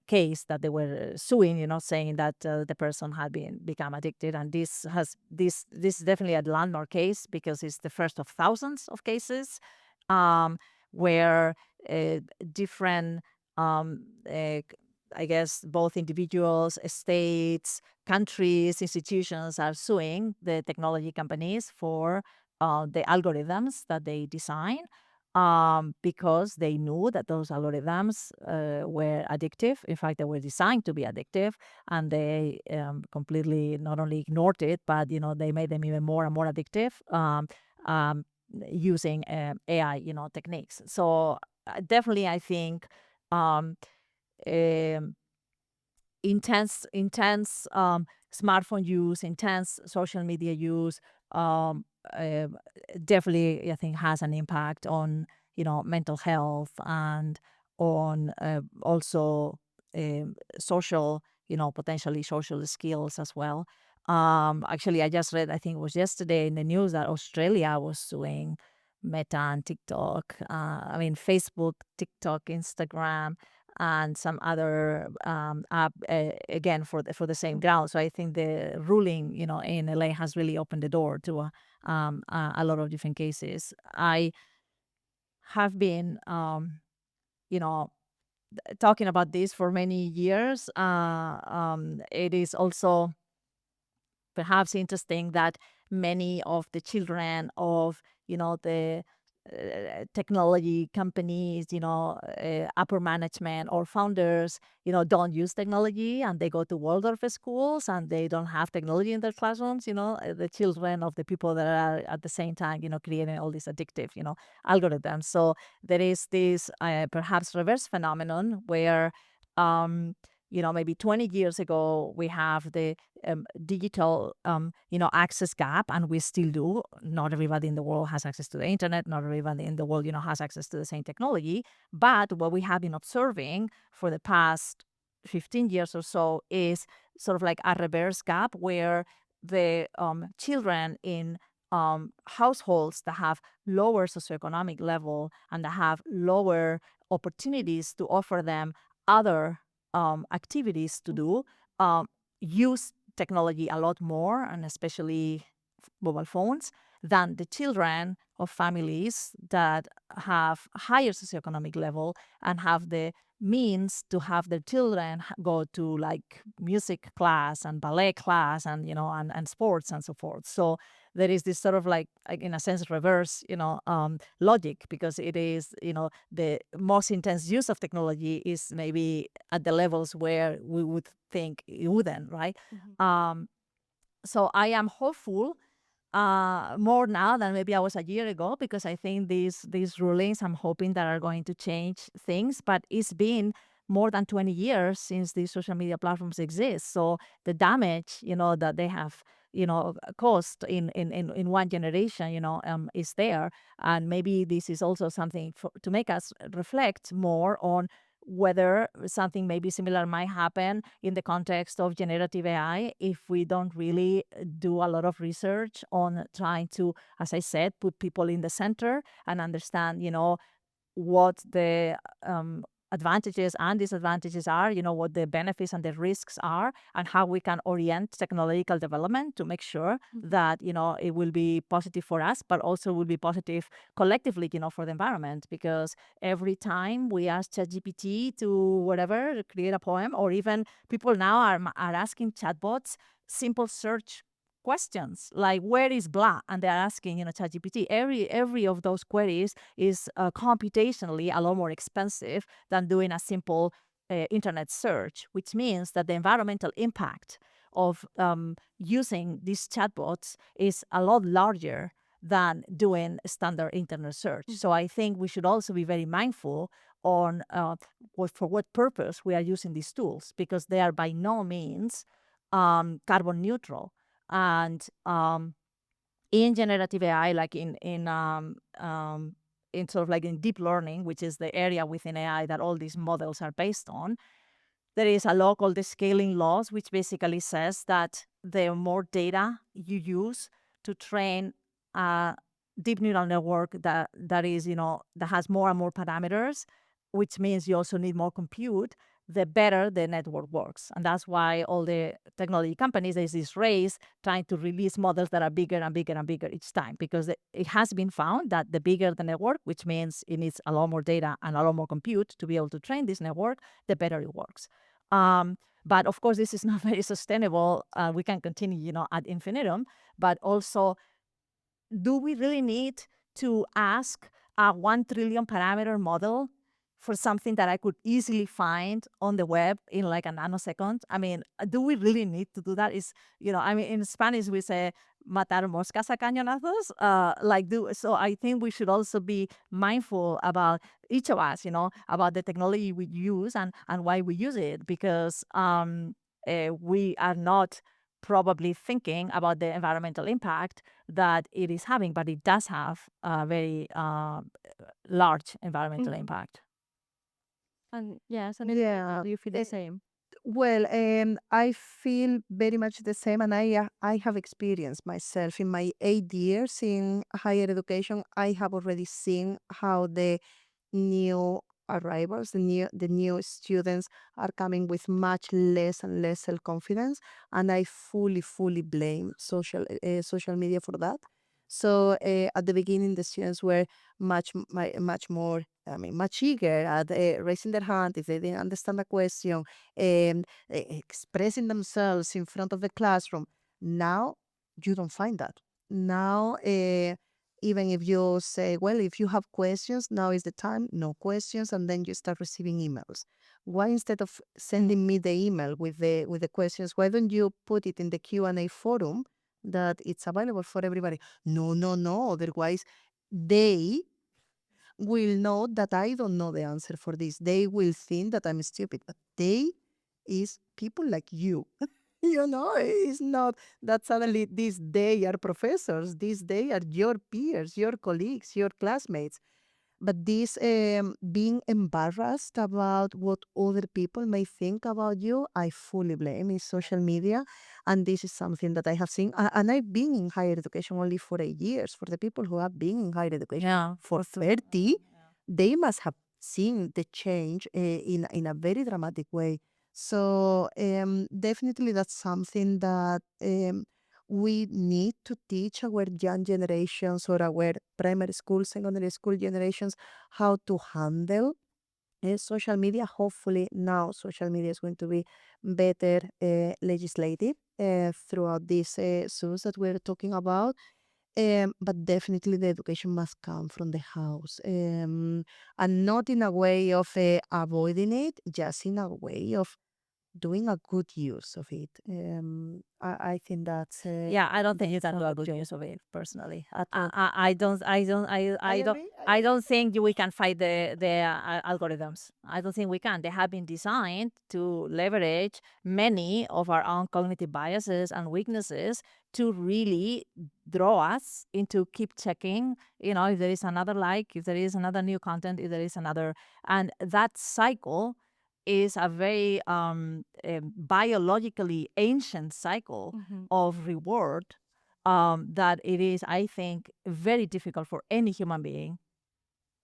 [SPEAKER 4] case that they were suing, saying that the person had become addicted. And this is definitely a landmark case because it's the first of thousands of cases where different, I guess, both individuals, states, countries, institutions are suing the technology companies for the algorithms that they design, because they knew that those algorithms were addictive. In fact, they were designed to be addictive, and they completely not only ignored it, but they made them even more and more addictive, using AI, techniques. So definitely, I think um, intense smartphone use, intense social media use, uh, definitely I think has an impact on mental health and on also social, potentially social skills as well. Actually, I just read, I think it was yesterday in the news, that Australia was suing Meta and TikTok. I mean, Facebook, TikTok, Instagram, and some other app, again for the same ground. So I think the ruling, in LA has really opened the door to a lot of different cases. I have been, talking about this for many years. It is also perhaps interesting that many of the children of the technology companies, upper management or founders, don't use technology, and they go to Waldorf schools and they don't have technology in their classrooms. The children of the people that are at the same time, creating all these addictive, algorithms. So there is this perhaps reverse phenomenon where maybe 20 years ago, we have the digital, access gap, and we still do. Not everybody in the world has access to the internet. Not everybody in the world, has access to the same technology. But what we have been observing for the past 15 years or so is sort of like a reverse gap, where the children in households that have lower socioeconomic level and that have lower opportunities to offer them other activities to do, use technology a lot more, and especially mobile phones, than the children of families that have higher socioeconomic level and have the means to have their children go to like music class and ballet class and and sports and so forth. So there is this sort of like in a sense reverse logic, because it is the most intense use of technology is maybe at the levels where we would think it wouldn't, right? So I am hopeful more now than maybe I was a year ago, because I think these rulings, I'm hoping, that are going to change things. But it's been more than 20 years since these social media platforms exist. So the damage, that they have, caused in one generation, is there. And maybe this is also something to make us reflect more on whether something maybe similar might happen in the context of generative AI if we don't really do a lot of research on trying to, as I said, put people in the center and understand, what the advantages and disadvantages are, what the benefits and the risks are, and how we can orient technological development to make sure that, it will be positive for us, but also will be positive collectively, for the environment. Because every time we ask ChatGPT to whatever, create a poem, or even people now are asking chatbots simple search questions like where is blah, and they're asking ChatGPT. Every of those queries is computationally a lot more expensive than doing a simple internet search, which means that the environmental impact of using these chatbots is a lot larger than doing standard internet search. So I think we should also be very mindful on for what purpose we are using these tools, because they are by no means carbon neutral. And in generative AI, like in sort of like in deep learning, which is the area within AI that all these models are based on, there is a law called the scaling laws, which basically says that the more data you use to train a deep neural network that is, that has more and more parameters, which means you also need more compute, the better the network works. And that's why all the technology companies, there's this race trying to release models that are bigger and bigger and bigger each time, because it has been found that the bigger the network, which means it needs a lot more data and a lot more compute to be able to train this network, the better it works. But of course, this is not very sustainable. We can continue, ad infinitum, but also, do we really need to ask a 1 trillion parameter model for something that I could easily find on the web in like a nanosecond? I mean, do we really need to do that? In Spanish we say matar moscas a cañonazos. So I think we should also be mindful about each of us, about the technology we use and why we use it, because we are not probably thinking about the environmental impact that it is having, but it does have a very large environmental impact.
[SPEAKER 2] And yes, and
[SPEAKER 3] Yeah.
[SPEAKER 2] do you feel the same?
[SPEAKER 3] Well, I feel very much the same, and I have experienced myself in my 8 years in higher education. I have already seen how the new arrivals, the new students are coming with much less and less self confidence, and I fully blame social media for that. So at the beginning, the students were much more, I mean, much eager at raising their hand if they didn't understand a question, expressing themselves in front of the classroom. Now you don't find that. Now, even if you say, well, if you have questions, now is the time, no questions, and then you start receiving emails. Why, instead of sending me the email with the questions, why don't you put it in the Q&A forum that it's available for everybody? No. Otherwise, they will know that I don't know the answer for this. They will think that I'm stupid. But they is people like you. It's not that suddenly these they are professors. These they are your peers, your colleagues, your classmates. But this being embarrassed about what other people may think about you, I fully blame is social media. And this is something that I have seen. And I've been in higher education only for 8 years. For the people who have been in higher education for 30, they must have seen the change in a very dramatic way. So definitely that's something that we need to teach our young generations or our primary school, secondary school generations how to handle social media. Hopefully now social media is going to be better legislated throughout these issues that we're talking about. But definitely the education must come from the house, and not in a way of avoiding it, just in a way of doing a good use of it. I think that's
[SPEAKER 4] Yeah, I don't think you can do a good use of it personally. I don't think we can fight the algorithms. I don't think we can. They have been designed to leverage many of our own cognitive biases and weaknesses to really draw us into keep checking, if there is another like, if there is another new content, if there is another, and that cycle is a very biologically ancient cycle of reward that it is, I think, very difficult for any human being,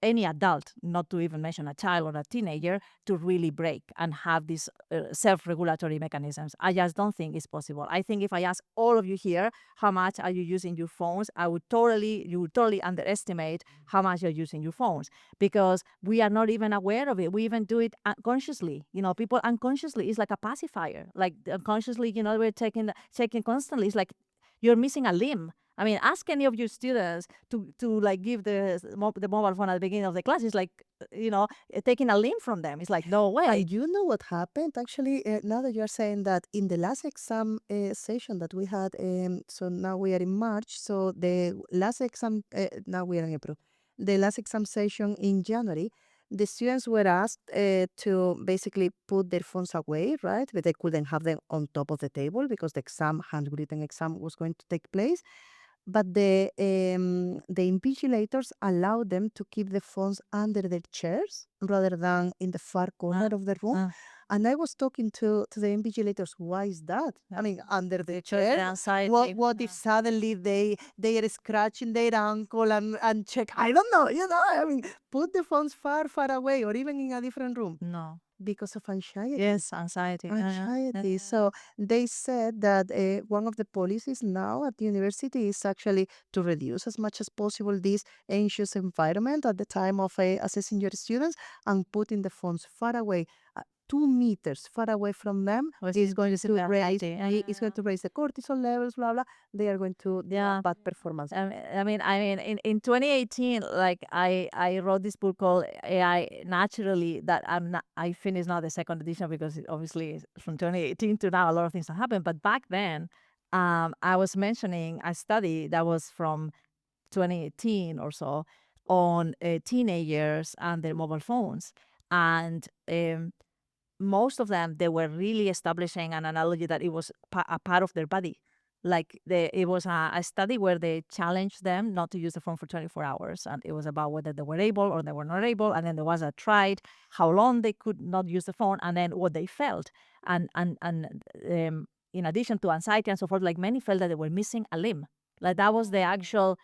[SPEAKER 4] any adult, not to even mention a child or a teenager, to really break and have these self-regulatory mechanisms. I just don't think it's possible. I think if I ask all of you here, how much are you using your phones, you would totally underestimate how much you're using your phones, because we are not even aware of it. We even do it unconsciously. People unconsciously, it's like a pacifier. Like unconsciously, we're checking constantly. It's like you're missing a limb. I mean, ask any of your students to like give the mobile phone at the beginning of the class. It's like, taking a limb from them. It's like, no way.
[SPEAKER 3] And you know what happened? Actually, now that you're saying that, in the last exam session that we had, so now we are in March, so the last exam, now we are in April, the last exam session in January, the students were asked to basically put their phones away, right? But they couldn't have them on top of the table because the handwritten exam was going to take place. But the invigilators allow them to keep the phones under their chairs rather than in the far corner of the room. And I was talking to the invigilators, why is that? I mean, under the chair. What if suddenly they are scratching their ankle and check? I don't know. I mean, put the phones far away or even in a different room.
[SPEAKER 4] No.
[SPEAKER 3] because of anxiety.
[SPEAKER 4] Yes, anxiety.
[SPEAKER 3] Anxiety. So they said that one of the policies now at the university is actually to reduce as much as possible this anxious environment at the time of assessing your students and putting the phones far away. 2 meters far away from them is going to raise it's going to raise the cortisol levels, blah blah. They are going to have bad performance.
[SPEAKER 4] I mean, in 2018, like I wrote this book called AI Naturally that I finished now the second edition because obviously from 2018 to now a lot of things have happened. But back then, I was mentioning a study that was from 2018 or so on teenagers and their mobile phones, and most of them, they were really establishing an analogy that it was a part of their body. Like it was a study where they challenged them not to use the phone for 24 hours. And it was about whether they were able or they were not able. And then there was a tried how long they could not use the phone and then what they felt. And in addition to anxiety and so forth, like many felt that they were missing a limb. Like that was the actual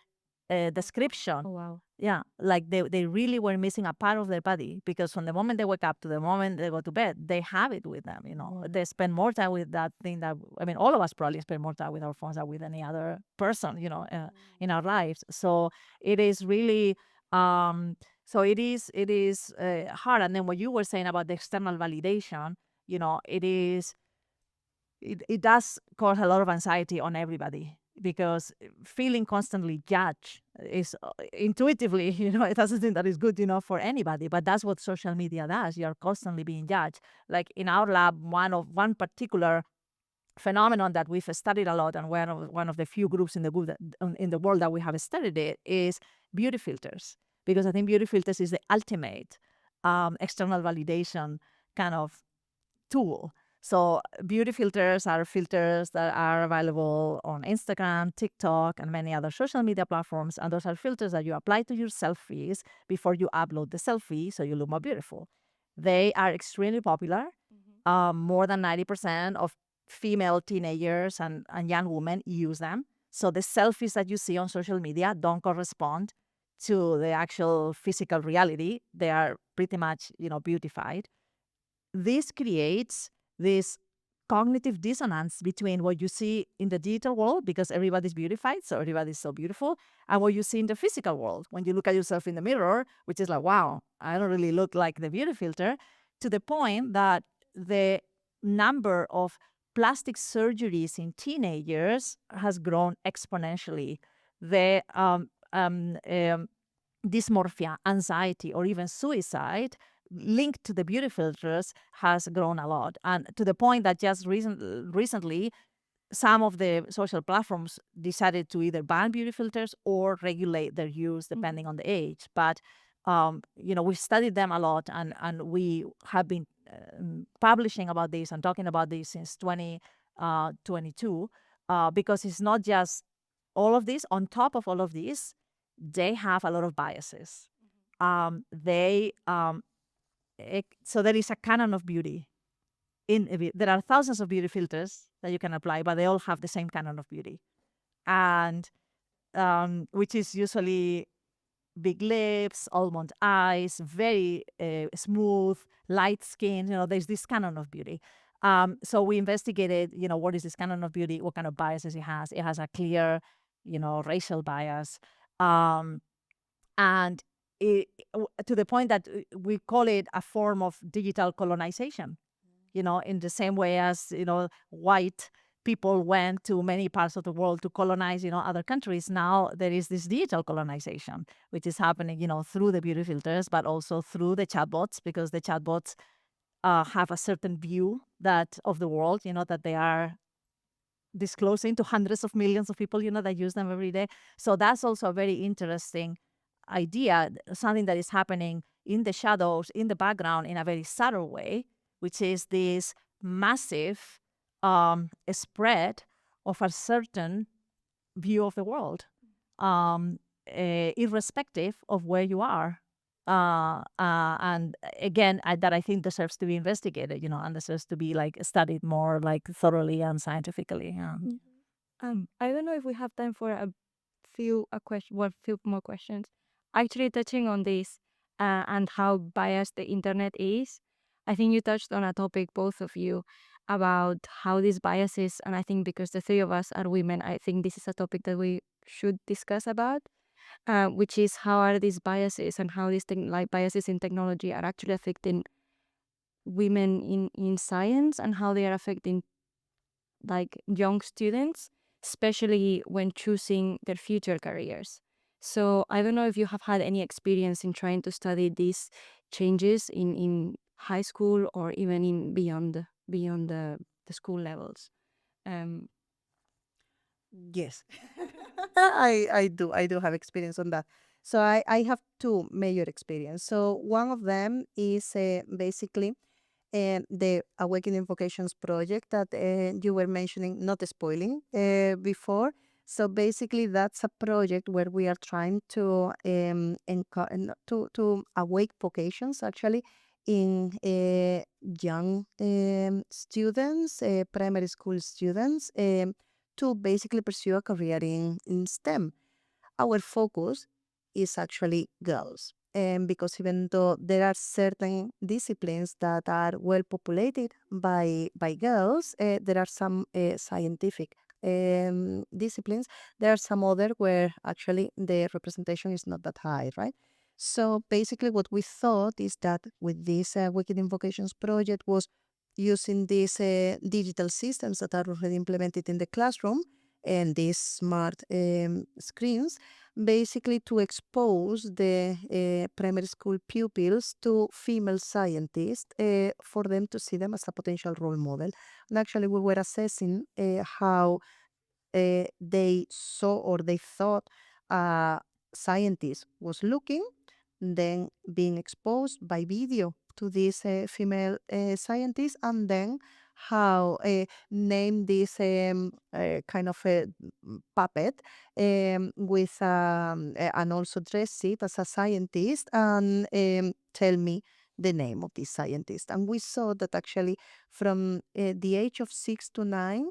[SPEAKER 4] description.
[SPEAKER 2] Oh, wow.
[SPEAKER 4] Yeah, like they really were missing a part of their body because from the moment they wake up to the moment they go to bed, they have it with them, They spend more time with that thing that, I mean, all of us probably spend more time with our phones than with any other person, in our lives. So it is really, it is hard. And then what you were saying about the external validation, it does cause a lot of anxiety on everybody because feeling constantly judged is intuitively, it doesn't think that is good, for anybody. But that's what social media does. You're constantly being judged. Like in our lab, one particular phenomenon that we've studied a lot, and one of the few groups in the world that we have studied it, is beauty filters. Because I think beauty filters is the ultimate external validation kind of tool. So beauty filters are filters that are available on Instagram, TikTok, and many other social media platforms. And those are filters that you apply to your selfies before you upload the selfie so you look more beautiful. They are extremely popular. More than 90% of female teenagers and young women use them. So the selfies that you see on social media don't correspond to the actual physical reality. They are pretty much, beautified. This creates this cognitive dissonance between what you see in the digital world, because everybody's beautified, so everybody's so beautiful, and what you see in the physical world. When you look at yourself in the mirror, which is like, wow, I don't really look like the beauty filter, to the point that the number of plastic surgeries in teenagers has grown exponentially. The dysmorphia, anxiety, or even suicide linked to the beauty filters has grown a lot. And to the point that just recently, some of the social platforms decided to either ban beauty filters or regulate their use depending on the age. But, we've studied them a lot, and we have been publishing about this and talking about this since 2022, because it's not just all of this. On top of all of this, they have a lot of biases. So there is a canon of beauty. There are thousands of beauty filters that you can apply, but they all have the same canon of beauty, and which is usually big lips, almond eyes, very smooth, light skin. There's this canon of beauty. So we investigated, what is this canon of beauty? What kind of biases it has? It has a clear, racial bias, and to the point that we call it a form of digital colonization, in the same way as, white people went to many parts of the world to colonize, other countries. Now there is this digital colonization, which is happening, through the beauty filters, but also through the chatbots, because the chatbots have a certain view of the world, that they are disclosing to hundreds of millions of people, that use them every day. So that's also a very interesting idea, something that is happening in the shadows, in the background, in a very subtle way, which is this massive spread of a certain view of the world, irrespective of where you are. And again, that I think deserves to be investigated, and deserves to be studied more thoroughly and scientifically. Yeah.
[SPEAKER 2] I don't know if we have time for a few more questions. Actually, touching on this and how biased the internet is, I think you touched on a topic, both of you, about how these biases, and I think because the three of us are women, I think this is a topic that we should discuss about, which is how are these biases and how these biases in technology are actually affecting women in science, and how they are affecting like young students, especially when choosing their future careers. So I don't know if you have had any experience in trying to study these changes in high school or even in beyond the school levels. Um,
[SPEAKER 3] Yes, I do have experience on that. So I have two major experience. So one of them is basically the Awakening Vocations project that you were mentioning, not spoiling before. So basically, that's a project where we are trying to to awake vocations actually in young students, primary school students, to basically pursue a career in STEM. Our focus is actually girls. And because even though there are certain disciplines that are well populated by girls, there are some scientific disciplines. There are some other where actually the representation is not that high, right? So basically, what we thought is that with this Wicked Invocations project was using these digital systems that are already implemented in the classroom and these smart screens, basically to expose the primary school pupils to female scientists for them to see them as a potential role model. And actually, we were assessing how they saw or they thought a scientist was looking, then being exposed by video to this female scientist, and then how name this kind of a puppet with and also dress it as a scientist and tell me the name of this scientist. And we saw that actually from the age of 6 to 9,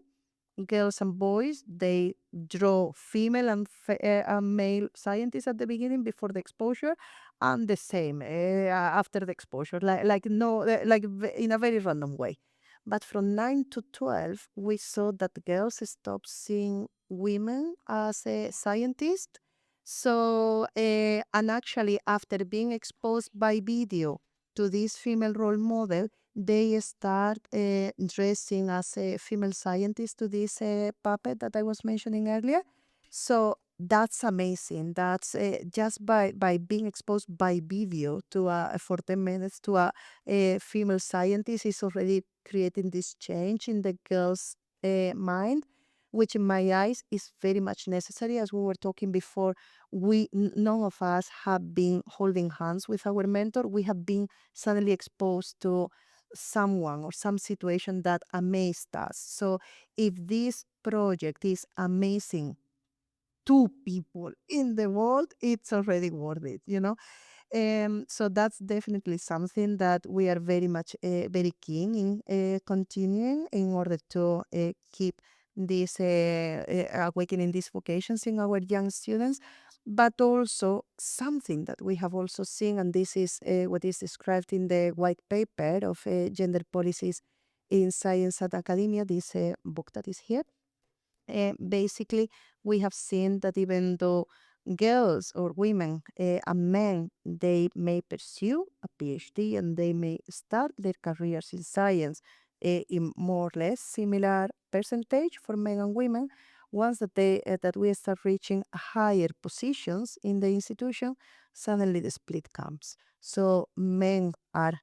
[SPEAKER 3] girls and boys, they draw female and male scientists at the beginning before the exposure, and the same after the exposure, like no, in a very random way. But from 9 to 12, we saw that girls stopped seeing women as a scientist. So, and actually, after being exposed by video to this female role model, they start dressing as a female scientist to this puppet that I was mentioning earlier. So that's amazing. That's just by being exposed by video to for 10 minutes to a female scientist is already creating this change in the girl's mind, which in my eyes is very much necessary. As we were talking before, none of us have been holding hands with our mentor. We have been suddenly exposed to someone or some situation that amazed us. So if this project is amazing two people in the world, it's already worth it, you know? So that's definitely something that we are very much very keen in continuing in order to keep this awakening these vocations in our young students, but also something that we have also seen, and this is what is described in the white paper of gender policies in science and academia, this book that is here. Basically, we have seen that even though girls or women and men, they may pursue a PhD and they may start their careers in science in more or less similar percentage for men and women. Once that we start reaching higher positions in the institution, suddenly the split comes. So men are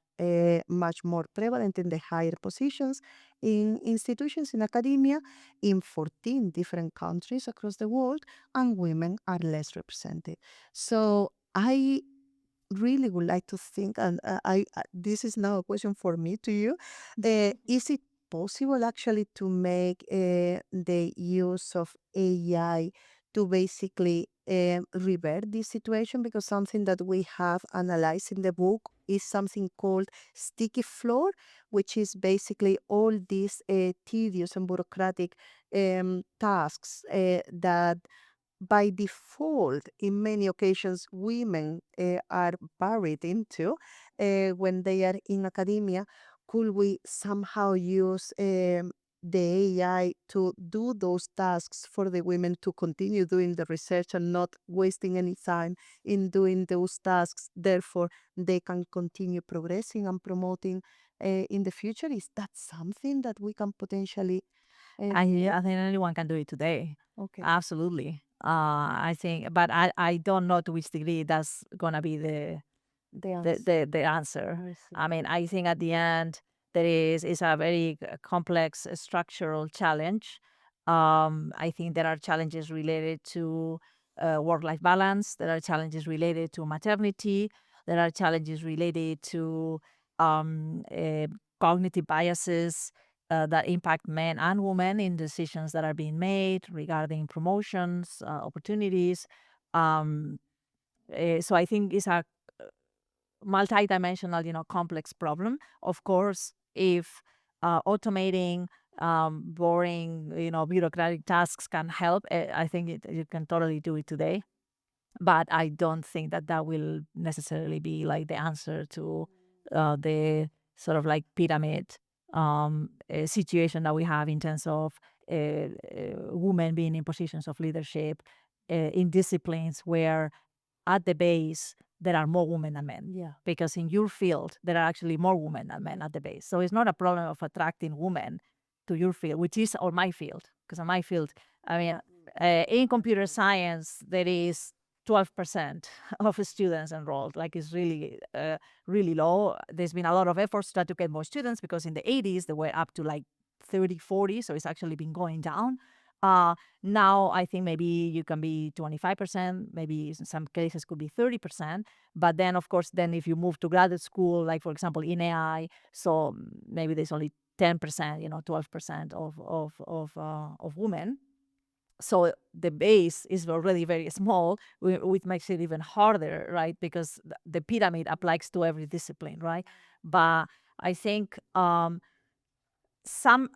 [SPEAKER 3] much more prevalent in the higher positions in institutions in academia in 14 different countries across the world, and women are less represented. So I really would like to think, and this is now a question for me to you. Is it possible actually to make the use of AI to basically revert this situation? Because something that we have analyzed in the book is something called sticky floor, which is basically all these tedious and bureaucratic tasks that by default, in many occasions, women are buried into. when they are in academia, could we somehow use the AI to do those tasks for the women to continue doing the research and not wasting any time in doing those tasks? Therefore, they can continue progressing and promoting in the future. Is that something that we can potentially?
[SPEAKER 4] I think anyone can do it today.
[SPEAKER 3] Okay.
[SPEAKER 4] Absolutely. I think, but I don't know to which degree that's gonna be the answer.
[SPEAKER 3] I see.
[SPEAKER 4] I mean, I think at the end there is a very complex structural challenge. I think there are challenges related to work-life balance. There are challenges related to maternity. There are challenges related to cognitive biases that impact men and women in decisions that are being made regarding promotions, opportunities. So I think it's a multidimensional, complex problem. Of course, if automating boring, bureaucratic tasks can help, I think you can totally do it today. But I don't think that will necessarily be like the answer to the sort of like pyramid situation that we have in terms of women being in positions of leadership in disciplines where at the base there are more women than men.
[SPEAKER 3] Yeah.
[SPEAKER 4] Because in your field there are actually more women than men at the base. So it's not a problem of attracting women to your field, which is or my field. Because in my field, I mean, in computer science there is 12% of students enrolled. Like it's really, really low. There's been a lot of efforts to try to get more students because in the 80s they were up to like 30, 40. So it's actually been going down. Now I think maybe you can be 25%, maybe in some cases could be 30%. But then of course, then if you move to graduate school, like for example in AI, so maybe there's only 10%, 12% of women. So the base is already very small, which makes it even harder, right? Because the pyramid applies to every discipline, right? But I think some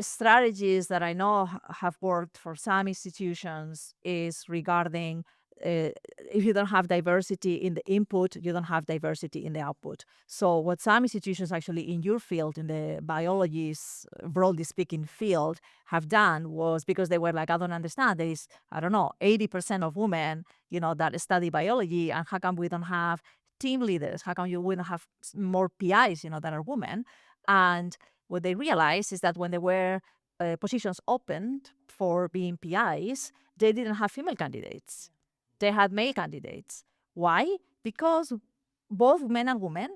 [SPEAKER 4] strategies that I know have worked for some institutions is regarding if you don't have diversity in the input, you don't have diversity in the output. So what some institutions actually in your field, in the biology's broadly speaking field, have done was because they were like, I don't understand, there is, I don't know, 80% of women, that study biology, and how come we don't have team leaders? How come we don't have more PIs, that are women? And what they realized is that when there were positions opened for being PIs, they didn't have female candidates. They had male candidates. Why? Because both men and women,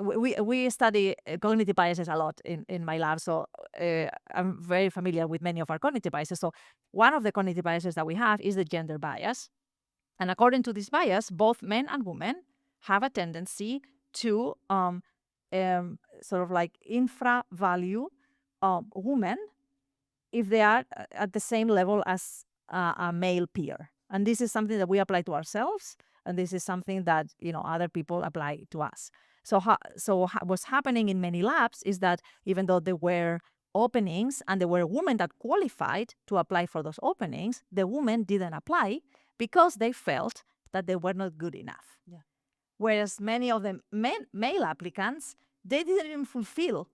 [SPEAKER 4] we study cognitive biases a lot in my lab, so I'm very familiar with many of our cognitive biases. So one of the cognitive biases that we have is the gender bias. And according to this bias, both men and women have a tendency to sort of like infra-value women if they are at the same level as a male peer. And this is something that we apply to ourselves, and this is something that other people apply to us. So what's happening in many labs is that even though there were openings and there were women that qualified to apply for those openings, the women didn't apply because they felt that they were not good enough.
[SPEAKER 3] Yeah.
[SPEAKER 4] Whereas many of the male applicants, they didn't even fulfill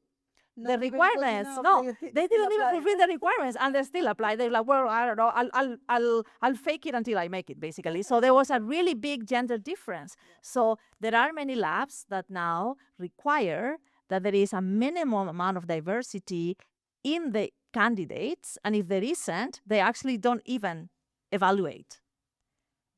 [SPEAKER 4] the
[SPEAKER 3] Not very good
[SPEAKER 4] requirements.
[SPEAKER 3] enough,
[SPEAKER 4] No,
[SPEAKER 3] they
[SPEAKER 4] they
[SPEAKER 3] still
[SPEAKER 4] didn't even
[SPEAKER 3] apply.
[SPEAKER 4] fulfill the requirements, and they still apply. They're like, well, I don't know, I'll fake it until I make it, basically. So there was a really big gender difference. So there are many labs that now require that there is a minimum amount of diversity in the candidates, and if there isn't, they actually don't even evaluate.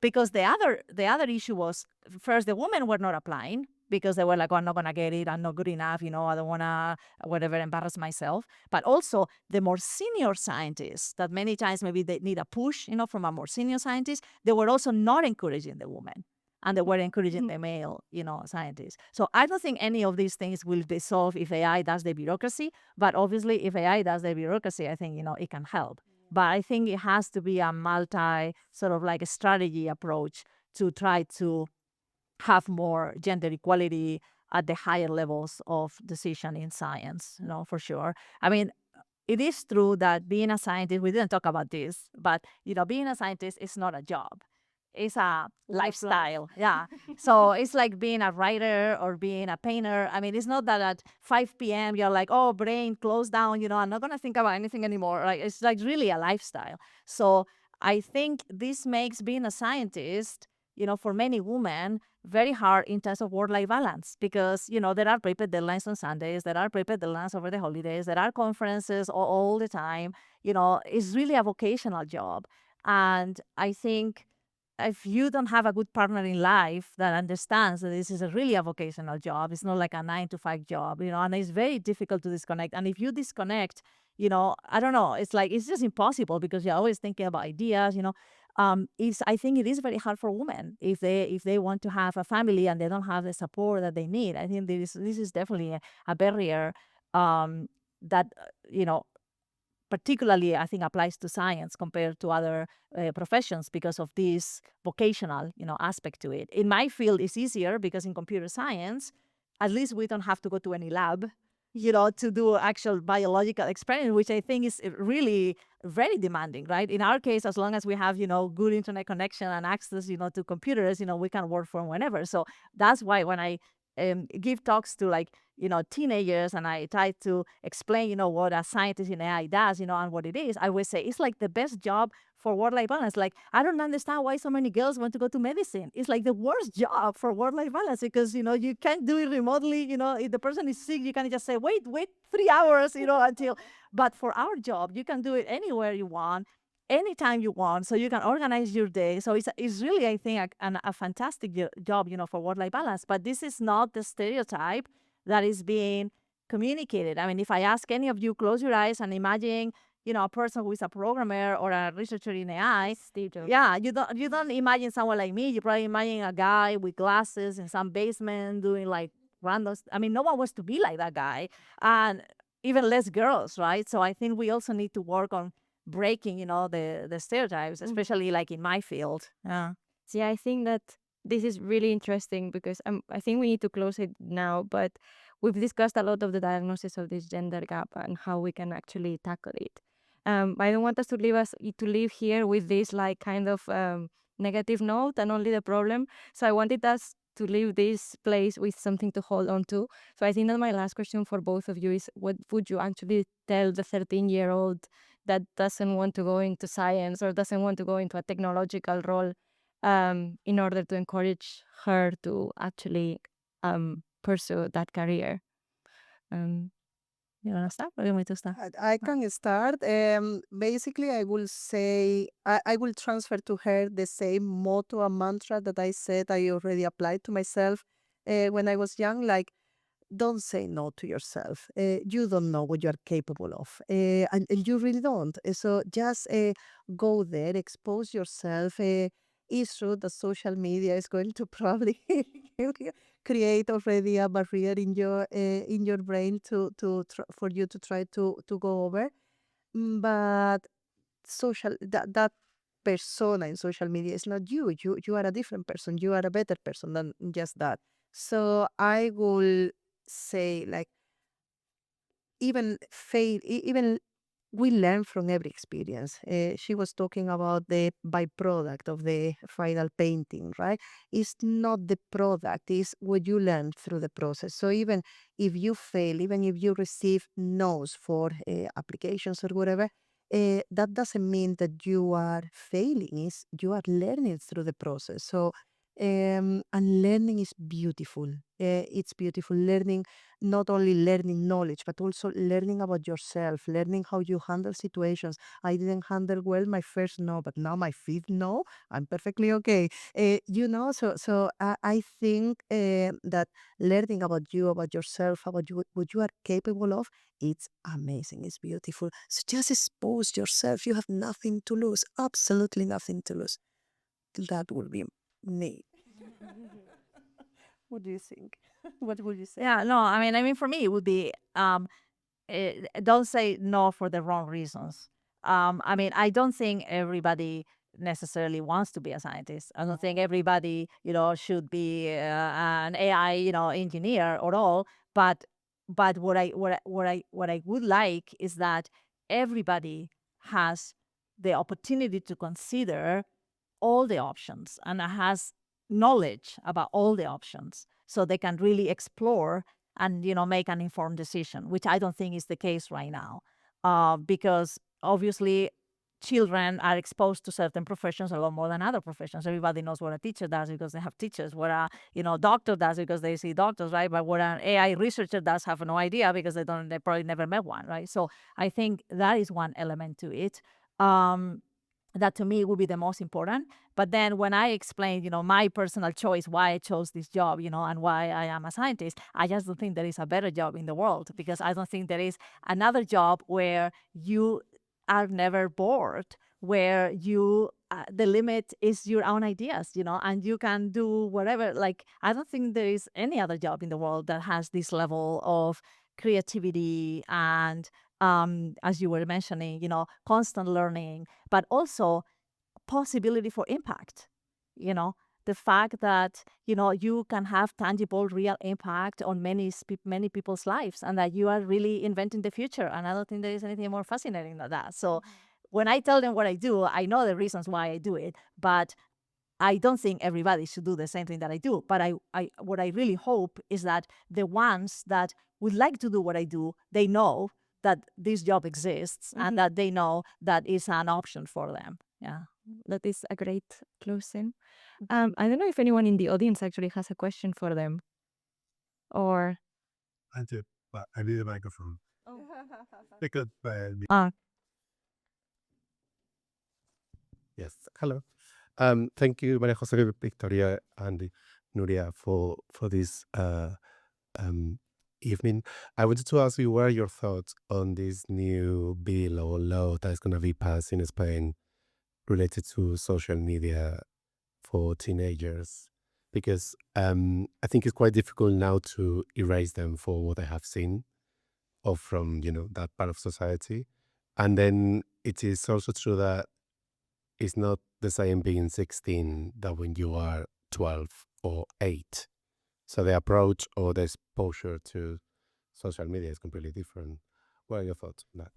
[SPEAKER 4] Because the other issue was, first, the women were not applying because they were like, oh, I'm not going to get it. I'm not good enough. I don't want to, whatever, embarrass myself. But also the more senior scientists that many times maybe they need a push, from a more senior scientist, they were also not encouraging the women. And they were encouraging the male, scientists. So I don't think any of these things will be solved if AI does the bureaucracy. But obviously, if AI does the bureaucracy, I think, it can help. But I think it has to be a multi sort of like a strategy approach to try to have more gender equality at the higher levels of decision in science, for sure. I mean, it is true that being a scientist, we didn't talk about this, but, being a scientist is not a job. is a
[SPEAKER 2] Way of life.
[SPEAKER 4] lifestyle. Yeah. So it's like being a writer or being a painter. I mean, it's not that at 5 p.m. you're like, oh, brain, close down, I'm not going to think about anything anymore. Like, it's like really a lifestyle. So I think this makes being a scientist, for many women, very hard in terms of work-life balance because, there are paper deadlines on Sundays, there are paper deadlines over the holidays, there are conferences all the time. It's really a vocational job. And I think if you don't have a good partner in life that understands that this is really a vocational job, it's not like a 9 to 5 job, and it's very difficult to disconnect. And if you disconnect, I don't know, it's just impossible because you're always thinking about ideas, I think it is very hard for women if they want to have a family and they don't have the support that they need. I think this is definitely a barrier that particularly I think applies to science compared to other professions because of this vocational aspect to it. In my field, it's easier because in computer science, at least we don't have to go to any lab, to do actual biological experiment, which I think is really very demanding, right? In our case, as long as we have, good internet connection and access, to computers, we can work from whenever. So that's why when I give talks to teenagers and I try to explain, what a scientist in AI does, and what it is, I would say it's like the best job for work-life balance. Like, I don't understand why so many girls want to go to medicine. It's like the worst job for work-life balance because, you can't do it remotely. If the person is sick, you can just say, wait 3 hours, until. But for our job, you can do it anywhere you want, anytime you want, so you can organize your day. So it's really, I think, a fantastic job, for work-life balance. But this is not the stereotype that is being communicated. I mean, if I ask any of you, close your eyes and imagine, a person who is a programmer or a researcher in AI.
[SPEAKER 2] Steve Jobs.
[SPEAKER 4] Yeah, you don't imagine someone like me. You probably imagine a guy with glasses in some basement doing like random. I mean, no one wants to be like that guy, and even less girls, right? So I think we also need to work on breaking, the stereotypes, especially like in my field. Yeah.
[SPEAKER 2] So yeah, I think that this is really interesting because I think we need to close it now, but we've discussed a lot of the diagnosis of this gender gap and how we can actually tackle it. I don't want us to leave here with this like kind of negative note and only the problem. So I wanted us to leave this place with something to hold on to. So I think that my last question for both of you is, what would you actually tell the 13-year-old that doesn't want to go into science or doesn't want to go into a technological role, in order to encourage her to actually pursue that career?
[SPEAKER 4] You want to start or you want me to start?
[SPEAKER 3] I can start. Basically, I will say I will transfer to her the same motto and mantra that I said I already applied to myself when I was young. Like, don't say no to yourself. You don't know what you are capable of, and you really don't. So just go there, expose yourself. It's true that social media is going to probably create already a barrier in your brain for you to try to go over. But that persona in social media is not you. You are a different person. You are a better person than just that. So I will say, like, even fail, even we learn from every experience. She was talking about the byproduct of the final painting, right? It's not the product, it's what you learn through the process. So even if you fail, even if you receive no's for applications or whatever, that doesn't mean that you are failing. Is you are learning through the process. So and learning is beautiful. It's beautiful learning, not only learning knowledge, but also learning about yourself, learning how you handle situations. I didn't handle well my first no, but now my fifth no, I'm perfectly okay. So I think that learning about you, about yourself, about what you are capable of, it's amazing. It's beautiful. So just expose yourself. You have nothing to lose, absolutely nothing to lose. That will be me. What do you think? What would you say?
[SPEAKER 4] Yeah, no, I mean, for me, it would be don't say no for the wrong reasons. I mean, I don't think everybody necessarily wants to be a scientist. I don't think everybody, should be an AI, engineer or all. But what I would like is that everybody has the opportunity to consider all the options and has knowledge about all the options, so they can really explore and make an informed decision, which I don't think is the case right now, because obviously children are exposed to certain professions a lot more than other professions. Everybody knows what a teacher does because they have teachers, what a doctor does because they see doctors, right? But what an AI researcher does, have no idea because they probably never met one, right? So I think that is one element to it. That to me would be the most important. But then when I explain, my personal choice, why I chose this job, and why I am a scientist, I just don't think there is a better job in the world, because I don't think there is another job where you are never bored, where you the limit is your own ideas, and you can do whatever. Like, I don't think there is any other job in the world that has this level of creativity and, as you were mentioning, constant learning, but also possibility for impact. The fact that you can have tangible, real impact on many people's lives, and that you are really inventing the future. And I don't think there is anything more fascinating than that. So when I tell them what I do, I know the reasons why I do it, but I don't think everybody should do the same thing that I do. But what I really hope is that the ones that would like to do what I do, they know that this job exists and that they know that it's an option for them. Yeah.
[SPEAKER 2] That is a great closing. I don't know if anyone in the audience actually has a question for them. Or
[SPEAKER 5] I do, but I need a microphone. Because
[SPEAKER 6] Yes. Hello. Thank you, María José, Victoria, and Nuria, for this evening. I wanted to ask you, what are your thoughts on this new bill or law that is going to be passed in Spain related to social media for teenagers? Because I think it's quite difficult now to erase them for what they have seen or from, that part of society. And then it is also true that it's not the same being 16 that when you are 12 or 8. So the approach or the exposure to social media is completely different. What are your thoughts on that?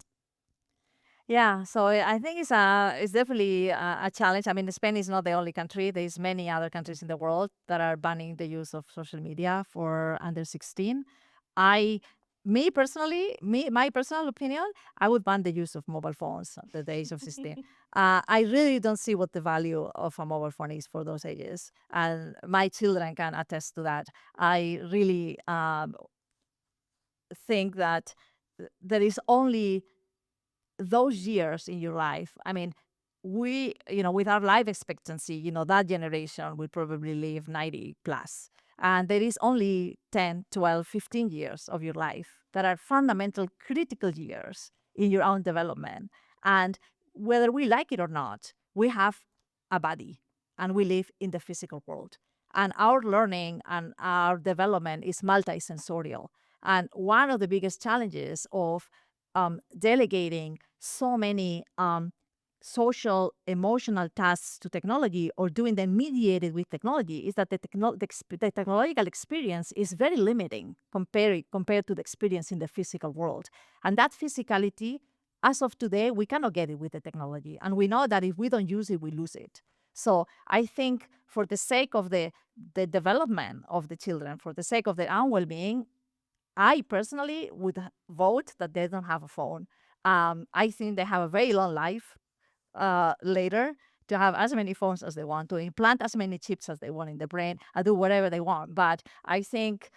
[SPEAKER 4] Yeah, so I think it's definitely a challenge. I mean, Spain is not the only country. There's many other countries in the world that are banning the use of social media for under 16. My personal opinion, I would ban the use of mobile phones at the age of 16. I really don't see what the value of a mobile phone is for those ages. And my children can attest to that. I really think that there is only those years in your life. I mean, we, with our life expectancy, that generation will probably live 90 plus. And there is only 10, 12, 15 years of your life that are fundamental, critical years in your own development. And whether we like it or not, we have a body and we live in the physical world. And our learning and our development is multisensorial. And one of the biggest challenges of delegating so many social, emotional tasks to technology, or doing them mediated with technology, is that the technological experience is very limiting compared to the experience in the physical world. And that physicality, as of today, we cannot get it with the technology. And we know that if we don't use it, we lose it. So I think for the sake of the development of the children, for the sake of their own well-being, I personally would vote that they don't have a phone. I think they have a very long life later to have as many phones as they want, to implant as many chips as they want in the brain, and do whatever they want. But I think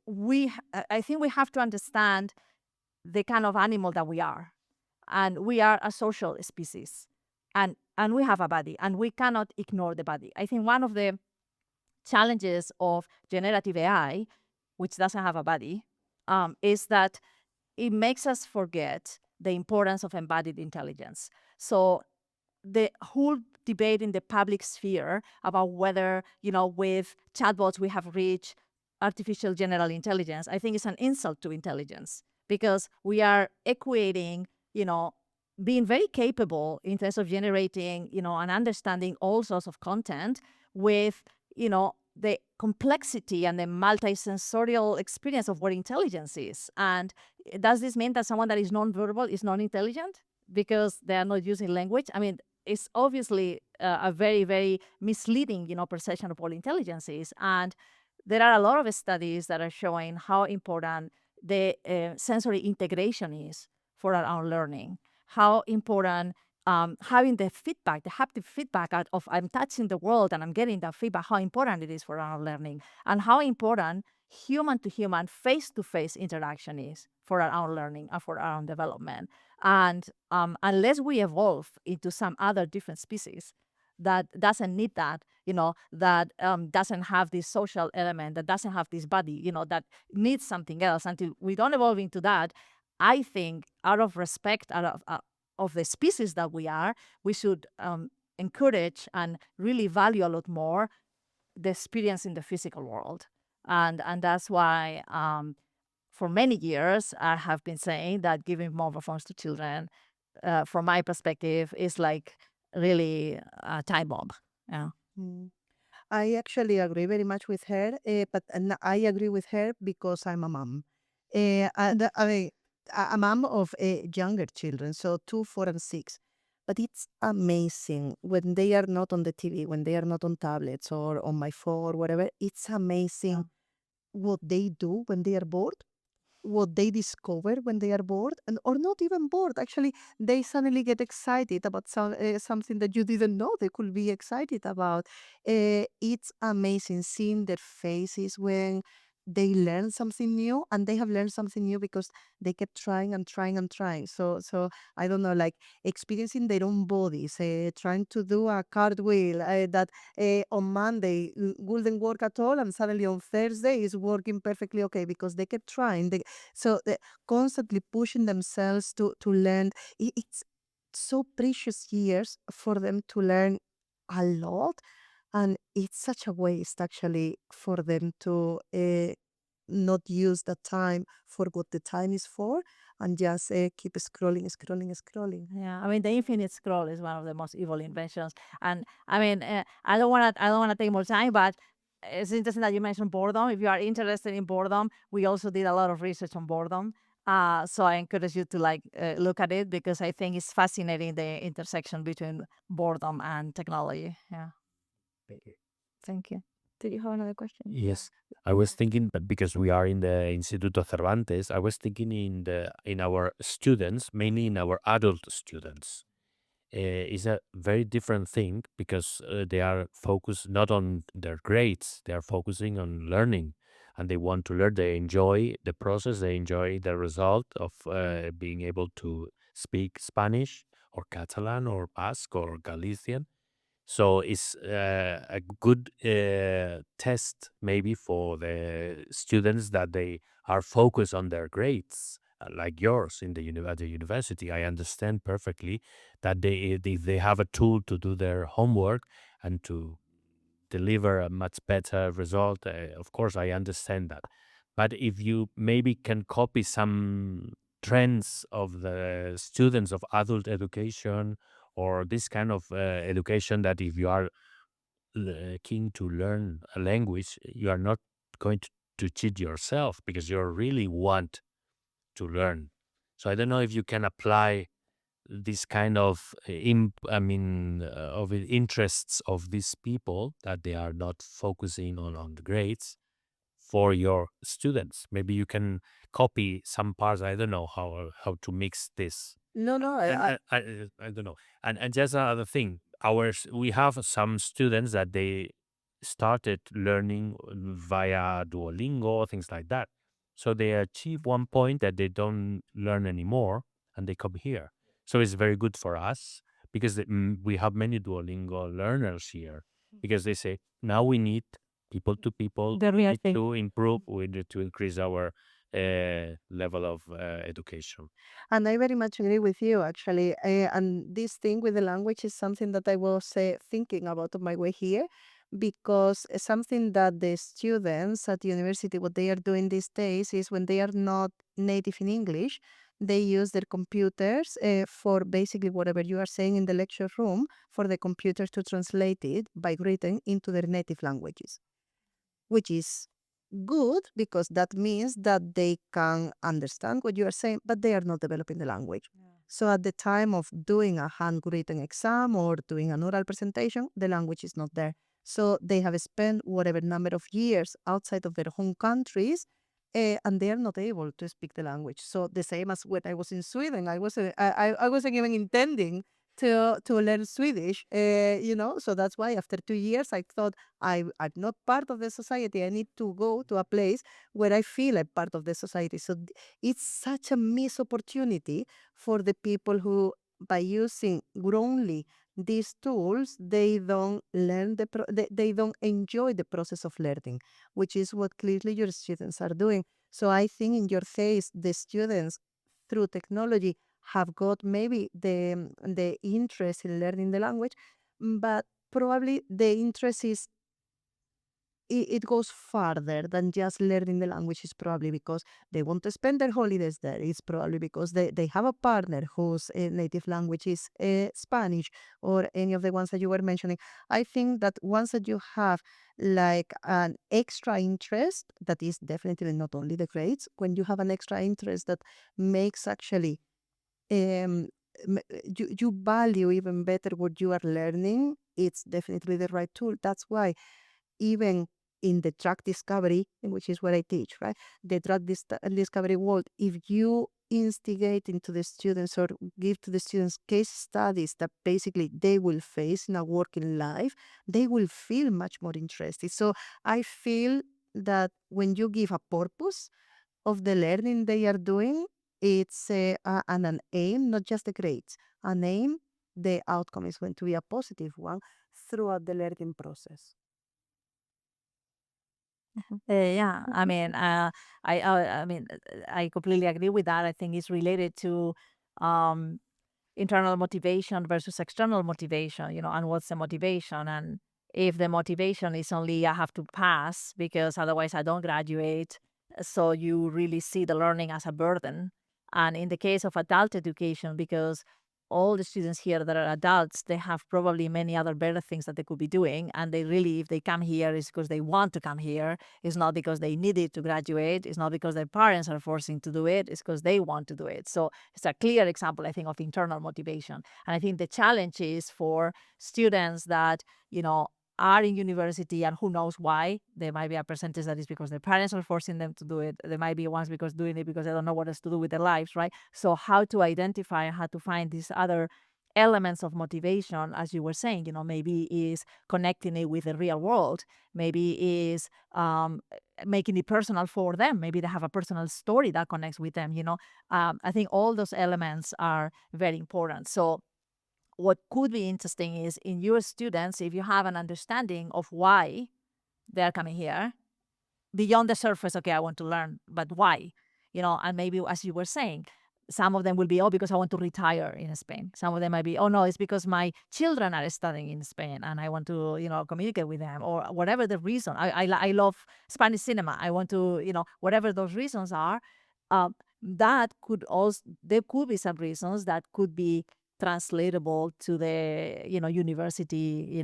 [SPEAKER 4] we have to understand the kind of animal that we are, and we are a social species, and we have a body, and we cannot ignore the body. I think one of the challenges of generative AI, which doesn't have a body, is that it makes us forget the importance of embodied intelligence. So the whole debate in the public sphere about whether, with chatbots we have reached artificial general intelligence, I think is an insult to intelligence, because we are equating, being very capable in terms of generating, and understanding all sorts of content with, the complexity and the multisensorial experience of what intelligence is. And does this mean that someone that is non-verbal is non-intelligent? because they are not using language. I mean, it's obviously a very, very misleading, perception of what intelligence is. And there are a lot of studies that are showing how important the sensory integration is for our own learning, how important having the feedback, the haptic feedback of I'm touching the world and I'm getting that feedback, how important it is for our learning, and how important human-to-human, face-to-face interaction is for our own learning and for our own development. And unless we evolve into some other different species that doesn't need that, that doesn't have this social element, that doesn't have this body, that needs something else, until we don't evolve into that, I think out of respect, out of the species that we are, we should encourage and really value a lot more the experience in the physical world. And that's why for many years I have been saying that giving mobile phones to children, from my perspective, is like really a time bomb. Yeah.
[SPEAKER 3] I actually agree very much with her, but I agree with her because I'm a mom. And I mean, a mom of younger children, so 2, 4, and 6. But it's amazing when they are not on the TV, when they are not on tablets or on my phone or whatever. It's amazing what they do when they are bored, what they discover when they are bored, and or not even bored. Actually, they suddenly get excited about something that you didn't know they could be excited about. It's amazing seeing their faces when they learn something new, and they have learned something new because they kept trying and trying and trying. So I don't know, like experiencing their own bodies, trying to do a cartwheel that on Monday wouldn't work at all, and suddenly on Thursday is working perfectly okay because they kept trying. So constantly pushing themselves to learn. It's so precious years for them to learn a lot, and it's such a waste actually for them to not use the time for what the time is for, and just keep scrolling.
[SPEAKER 4] Yeah, I mean, the infinite scroll is one of the most evil inventions. And I mean, I don't want to take more time, but it's interesting that you mentioned boredom. If you are interested in boredom, we also did a lot of research on boredom. So I encourage you to look at it, because I think it's fascinating, the intersection between boredom and technology. Yeah. Thank you.
[SPEAKER 2] Did you have another question?
[SPEAKER 1] Yes, I was thinking, but because we are in the Instituto Cervantes, I was thinking in our students, mainly in our adult students. Is a very different thing, because they are focused not on their grades, they are focusing on learning, and they want to learn. They enjoy the process, they enjoy the result of being able to speak Spanish or Catalan or Basque or Galician. So it's a good test maybe for the students that they are focused on their grades, like yours at the university. I understand perfectly that if they have a tool to do their homework and to deliver a much better result, of course, I understand that. But if you maybe can copy some trends of the students of adult education, or this kind of education, that if you are keen to learn a language, you are not going to cheat yourself, because you really want to learn. So I don't know if you can apply this kind of of interests of these people, that they are not focusing on the grades, for your students. Maybe you can copy some parts. I don't know how to mix this.
[SPEAKER 3] No,
[SPEAKER 1] I don't know. And just another thing, we have some students that they started learning via Duolingo, things like that. So they achieve one point that they don't learn anymore, and they come here. So it's very good for us, because we have many Duolingo learners here, because they say, now we need people to people,
[SPEAKER 2] The real
[SPEAKER 1] need
[SPEAKER 2] thing.
[SPEAKER 1] to improve, we need to increase our level of education.
[SPEAKER 3] And I very much agree with you, actually. And this thing with the language is something that I was thinking about on my way here, because something that the students at the university, what they are doing these days is, when they are not native in English, they use their computers for basically whatever you are saying in the lecture room, for the computers to translate it by written into their native languages, which is good because that means that they can understand what you are saying, but they are not developing the language. So at the time of doing a handwritten exam or doing an oral presentation, the language is not there. So they have spent whatever number of years outside of their home countries, and they are not able to speak the language. So the same as when I was in Sweden, I wasn't even intending to learn Swedish, So that's why after 2 years, I thought I'm not part of the society. I need to go to a place where I feel I'm part of the society. So it's such a missed opportunity for the people who, by using wrongly these tools, they don't learn they don't enjoy the process of learning, which is what clearly your students are doing. So I think in your case, the students through technology have got maybe the interest in learning the language, but probably the interest is it goes farther than just learning the language. Is probably because they want to spend their holidays there. It's probably because they have a partner whose native language is Spanish, or any of the ones that you were mentioning. I think that once that you have like an extra interest, that is definitely not only the grades, when you have an extra interest that makes actually um, you value even better what you are learning, it's definitely the right tool. That's why even in the drug discovery, which is what I teach, right? The drug discovery world, if you instigate into the students or give to the students case studies that basically they will face in a working life, they will feel much more interested. So I feel that when you give a purpose of the learning they are doing, it's an aim, not just the grades, an aim, the outcome is going to be a positive one throughout the learning process.
[SPEAKER 4] Yeah, I mean, I completely agree with that. I think it's related to um, internal motivation versus external motivation, and what's the motivation? And if the motivation is only I have to pass because otherwise I don't graduate, so you really see the learning as a burden. And in the case of adult education, because all the students here that are adults, they have probably many other better things that they could be doing. And they really, if they come here, is because they want to come here. It's not because they need it to graduate. It's not because their parents are forcing to do it. It's because they want to do it. So it's a clear example, I think, of internal motivation. And I think the challenge is for students that, are in university, and who knows why. There might be a percentage that is because their parents are forcing them to do it. There might be ones because doing it because they don't know what else to do with their lives, right? So how to identify and how to find these other elements of motivation, as you were saying, maybe is connecting it with the real world, maybe is making it personal for them, maybe they have a personal story that connects with them. I think all those elements are very important. So what could be interesting is in your students, if you have an understanding of why they're coming here, beyond the surface, okay, I want to learn, but why? And maybe, as you were saying, some of them will be, because I want to retire in Spain. Some of them might be, no, it's because my children are studying in Spain and I want to, communicate with them, or whatever the reason. I love Spanish cinema. I want to, whatever those reasons are, that could also, there could be some reasons that could be translatable to the, university,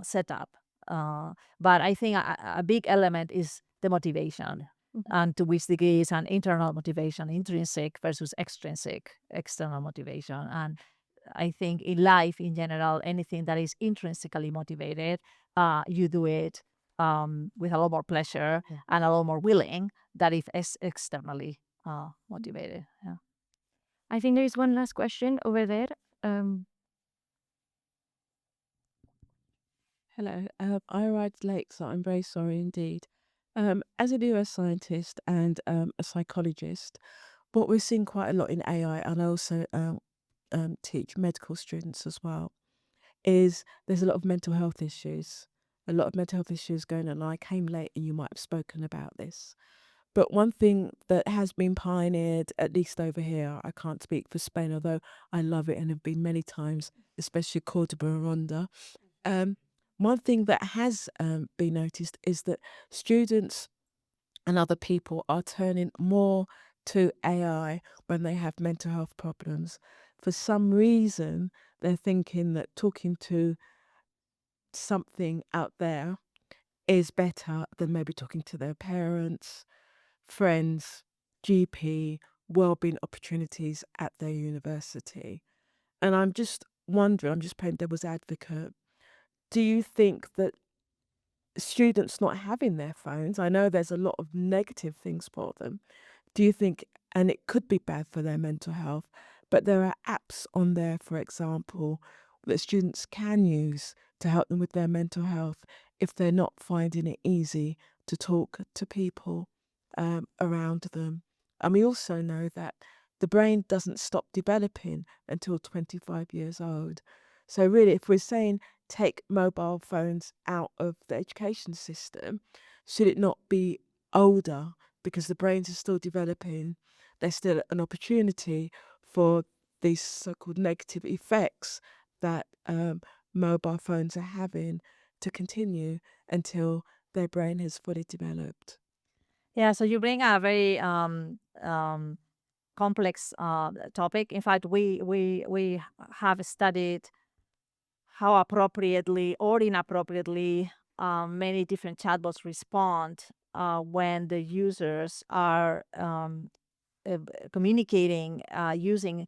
[SPEAKER 4] setup. But I think a big element is the motivation, and to which degree is an internal motivation, intrinsic versus extrinsic, external motivation. And I think in life in general, anything that is intrinsically motivated, you do it with a lot more pleasure and a lot more willing than if externally motivated. Yeah.
[SPEAKER 2] I think there is one last question over there.
[SPEAKER 7] Hello, I arrived late, so I'm very sorry indeed. As a neuroscientist and a psychologist, what we're seeing quite a lot in AI, and I also teach medical students as well, is there's a lot of mental health issues. A lot of mental health issues going on. I came late and you might have spoken about this. But one thing that has been pioneered, at least over here, I can't speak for Spain, although I love it and have been many times, especially Cordoba and Ronda. One thing that has been noticed is that students and other people are turning more to AI when they have mental health problems. For some reason, they're thinking that talking to something out there is better than maybe talking to their parents, friends, GP, wellbeing opportunities at their university. And I'm just wondering, I'm just playing devil's advocate, do you think that students not having their phones, I know there's a lot of negative things for them, do you think, and it could be bad for their mental health, but there are apps on there, for example, that students can use to help them with their mental health if they're not finding it easy to talk to people around them. And we also know that the brain doesn't stop developing until 25 years old. So really, if we're saying take mobile phones out of the education system, should it not be older because the brains are still developing? There's still an opportunity for these so-called negative effects that mobile phones are having to continue until their brain has fully developed.
[SPEAKER 4] Yeah, so you bring a very complex topic. In fact, we have studied how appropriately or inappropriately many different chatbots respond when the users are communicating using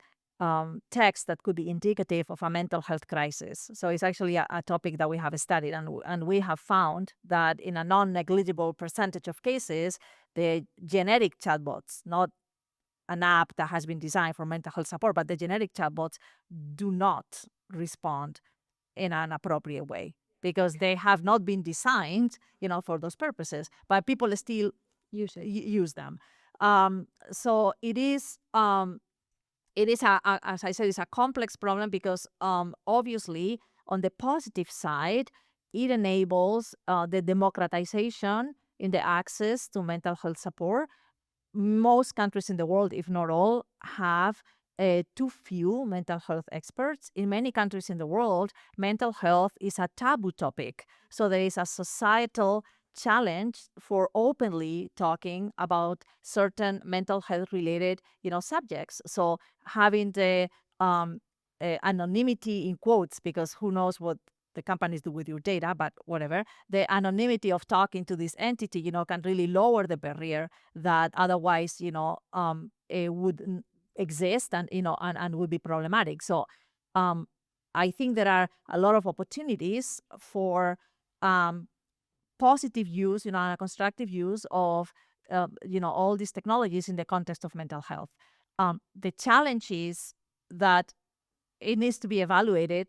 [SPEAKER 4] text that could be indicative of a mental health crisis. So it's actually a topic that we have studied, and we have found that in a non-negligible percentage of cases, the generic chatbots, not an app that has been designed for mental health support, but the generic chatbots do not respond in an appropriate way because they have not been designed, for those purposes, but people still use them. So it is as I said, it's a complex problem because obviously on the positive side, it enables the democratization in the access to mental health support. Most countries in the world, if not all, have too few mental health experts. In many countries in the world, mental health is a taboo topic. So there is a societal challenge for openly talking about certain mental health related, subjects. So having the anonymity in quotes, because who knows what the companies do with your data, but whatever, the anonymity of talking to this entity, can really lower the barrier that otherwise, it would exist and, and would be problematic. So I think there are a lot of opportunities for positive use, and a constructive use of, all these technologies in the context of mental health. The challenge is that it needs to be evaluated,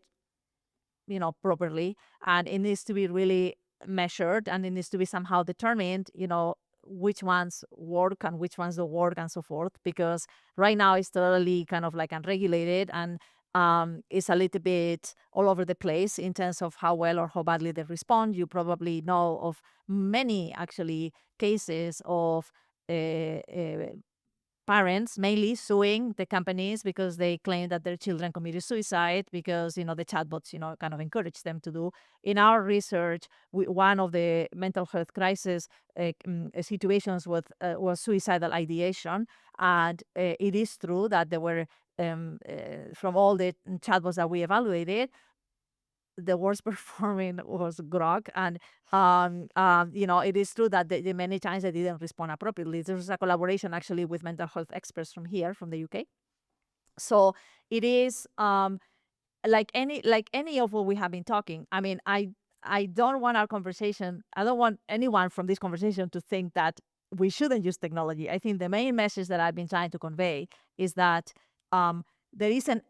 [SPEAKER 4] properly, and it needs to be really measured, and it needs to be somehow determined, which ones work and which ones don't work and so forth, because right now it's totally kind of like unregulated, and it's a little bit all over the place in terms of how well or how badly they respond. You probably know of many actually cases of parents mainly suing the companies because they claim that their children committed suicide because, the chatbots, kind of encourage them to do. In our research, one of the mental health crisis situations was suicidal ideation. And it is true that there were, from all the chatbots that we evaluated, the worst performing was Grok, and it is true that the many times they didn't respond appropriately. There was a collaboration actually with mental health experts from the UK. So it is like any of what we have been talking. I mean, I don't want I don't want anyone from this conversation to think that we shouldn't use technology. I think the main message that I've been trying to convey is that there isn't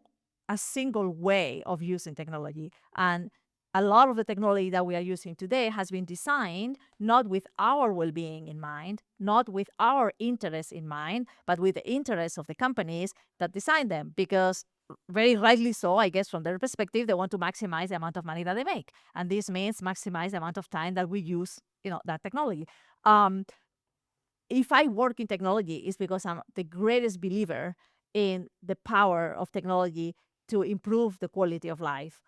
[SPEAKER 4] a single way of using technology. And a lot of the technology that we are using today has been designed not with our well-being in mind, not with our interests in mind, but with the interests of the companies that design them. Because very rightly so, I guess, from their perspective, they want to maximize the amount of money that they make. And this means maximize the amount of time that we use, that technology. If I work in technology, it's because I'm the greatest believer in the power of technology to improve the quality of life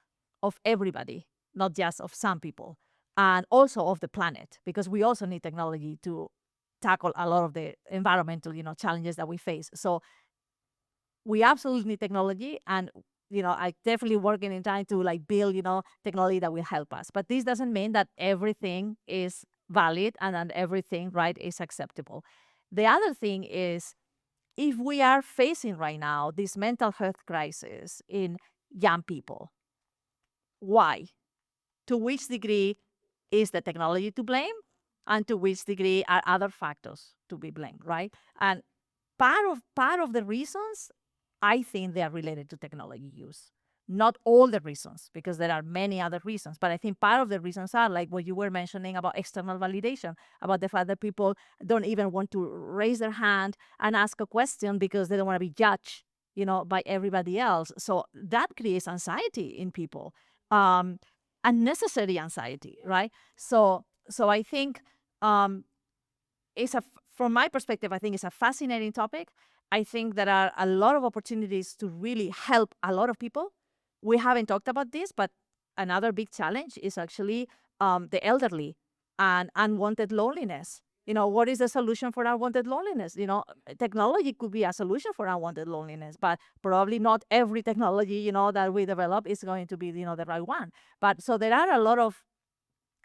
[SPEAKER 4] of everybody, not just of some people, and also of the planet, because we also need technology to tackle a lot of the environmental, challenges that we face. So we absolutely need technology, and I definitely working in trying to build, technology that will help us. But this doesn't mean that everything is valid and that everything right is acceptable. The other thing is if we are facing right now this mental health crisis in young people, why? To which degree is the technology to blame? And to which degree are other factors to be blamed, right? And part of the reasons, I think they are related to technology use. Not all the reasons, because there are many other reasons, but I think part of the reasons are like what you were mentioning about external validation, about the fact that people don't even want to raise their hand and ask a question because they don't want to be judged, by everybody else. So that creates anxiety in people, unnecessary anxiety, right? So I think from my perspective, I think it's a fascinating topic. I think there are a lot of opportunities to really help a lot of people. We haven't talked about this, but another big challenge is actually the elderly and unwanted loneliness. What is the solution for unwanted loneliness? Technology could be a solution for unwanted loneliness, but probably not every technology, that we develop is going to be, the right one. But so there are a lot of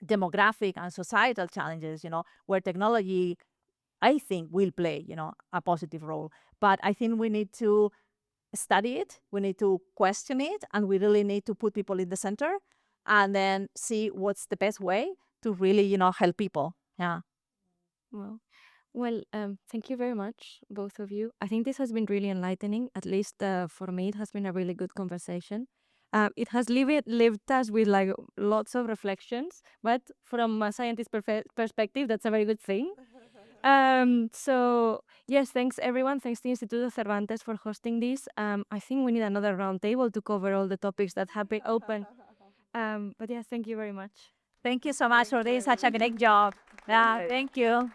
[SPEAKER 4] demographic and societal challenges, where technology, I think, will play, a positive role. But I think we need to study it, we need to question it, and we really need to put people in the center and then see what's the best way to really, help people. Yeah.
[SPEAKER 2] Well, thank you very much, both of you. I think this has been really enlightening. At least for me, it has been a really good conversation. It has left us with like lots of reflections, but from a scientist perspective, that's a very good thing. So yes, thanks everyone. Thanks to Instituto Cervantes for hosting this. I think we need another roundtable to cover all the topics that have been open. But yes, thank you very much.
[SPEAKER 4] Thank you so much for doing such a great job. Yeah, thank you.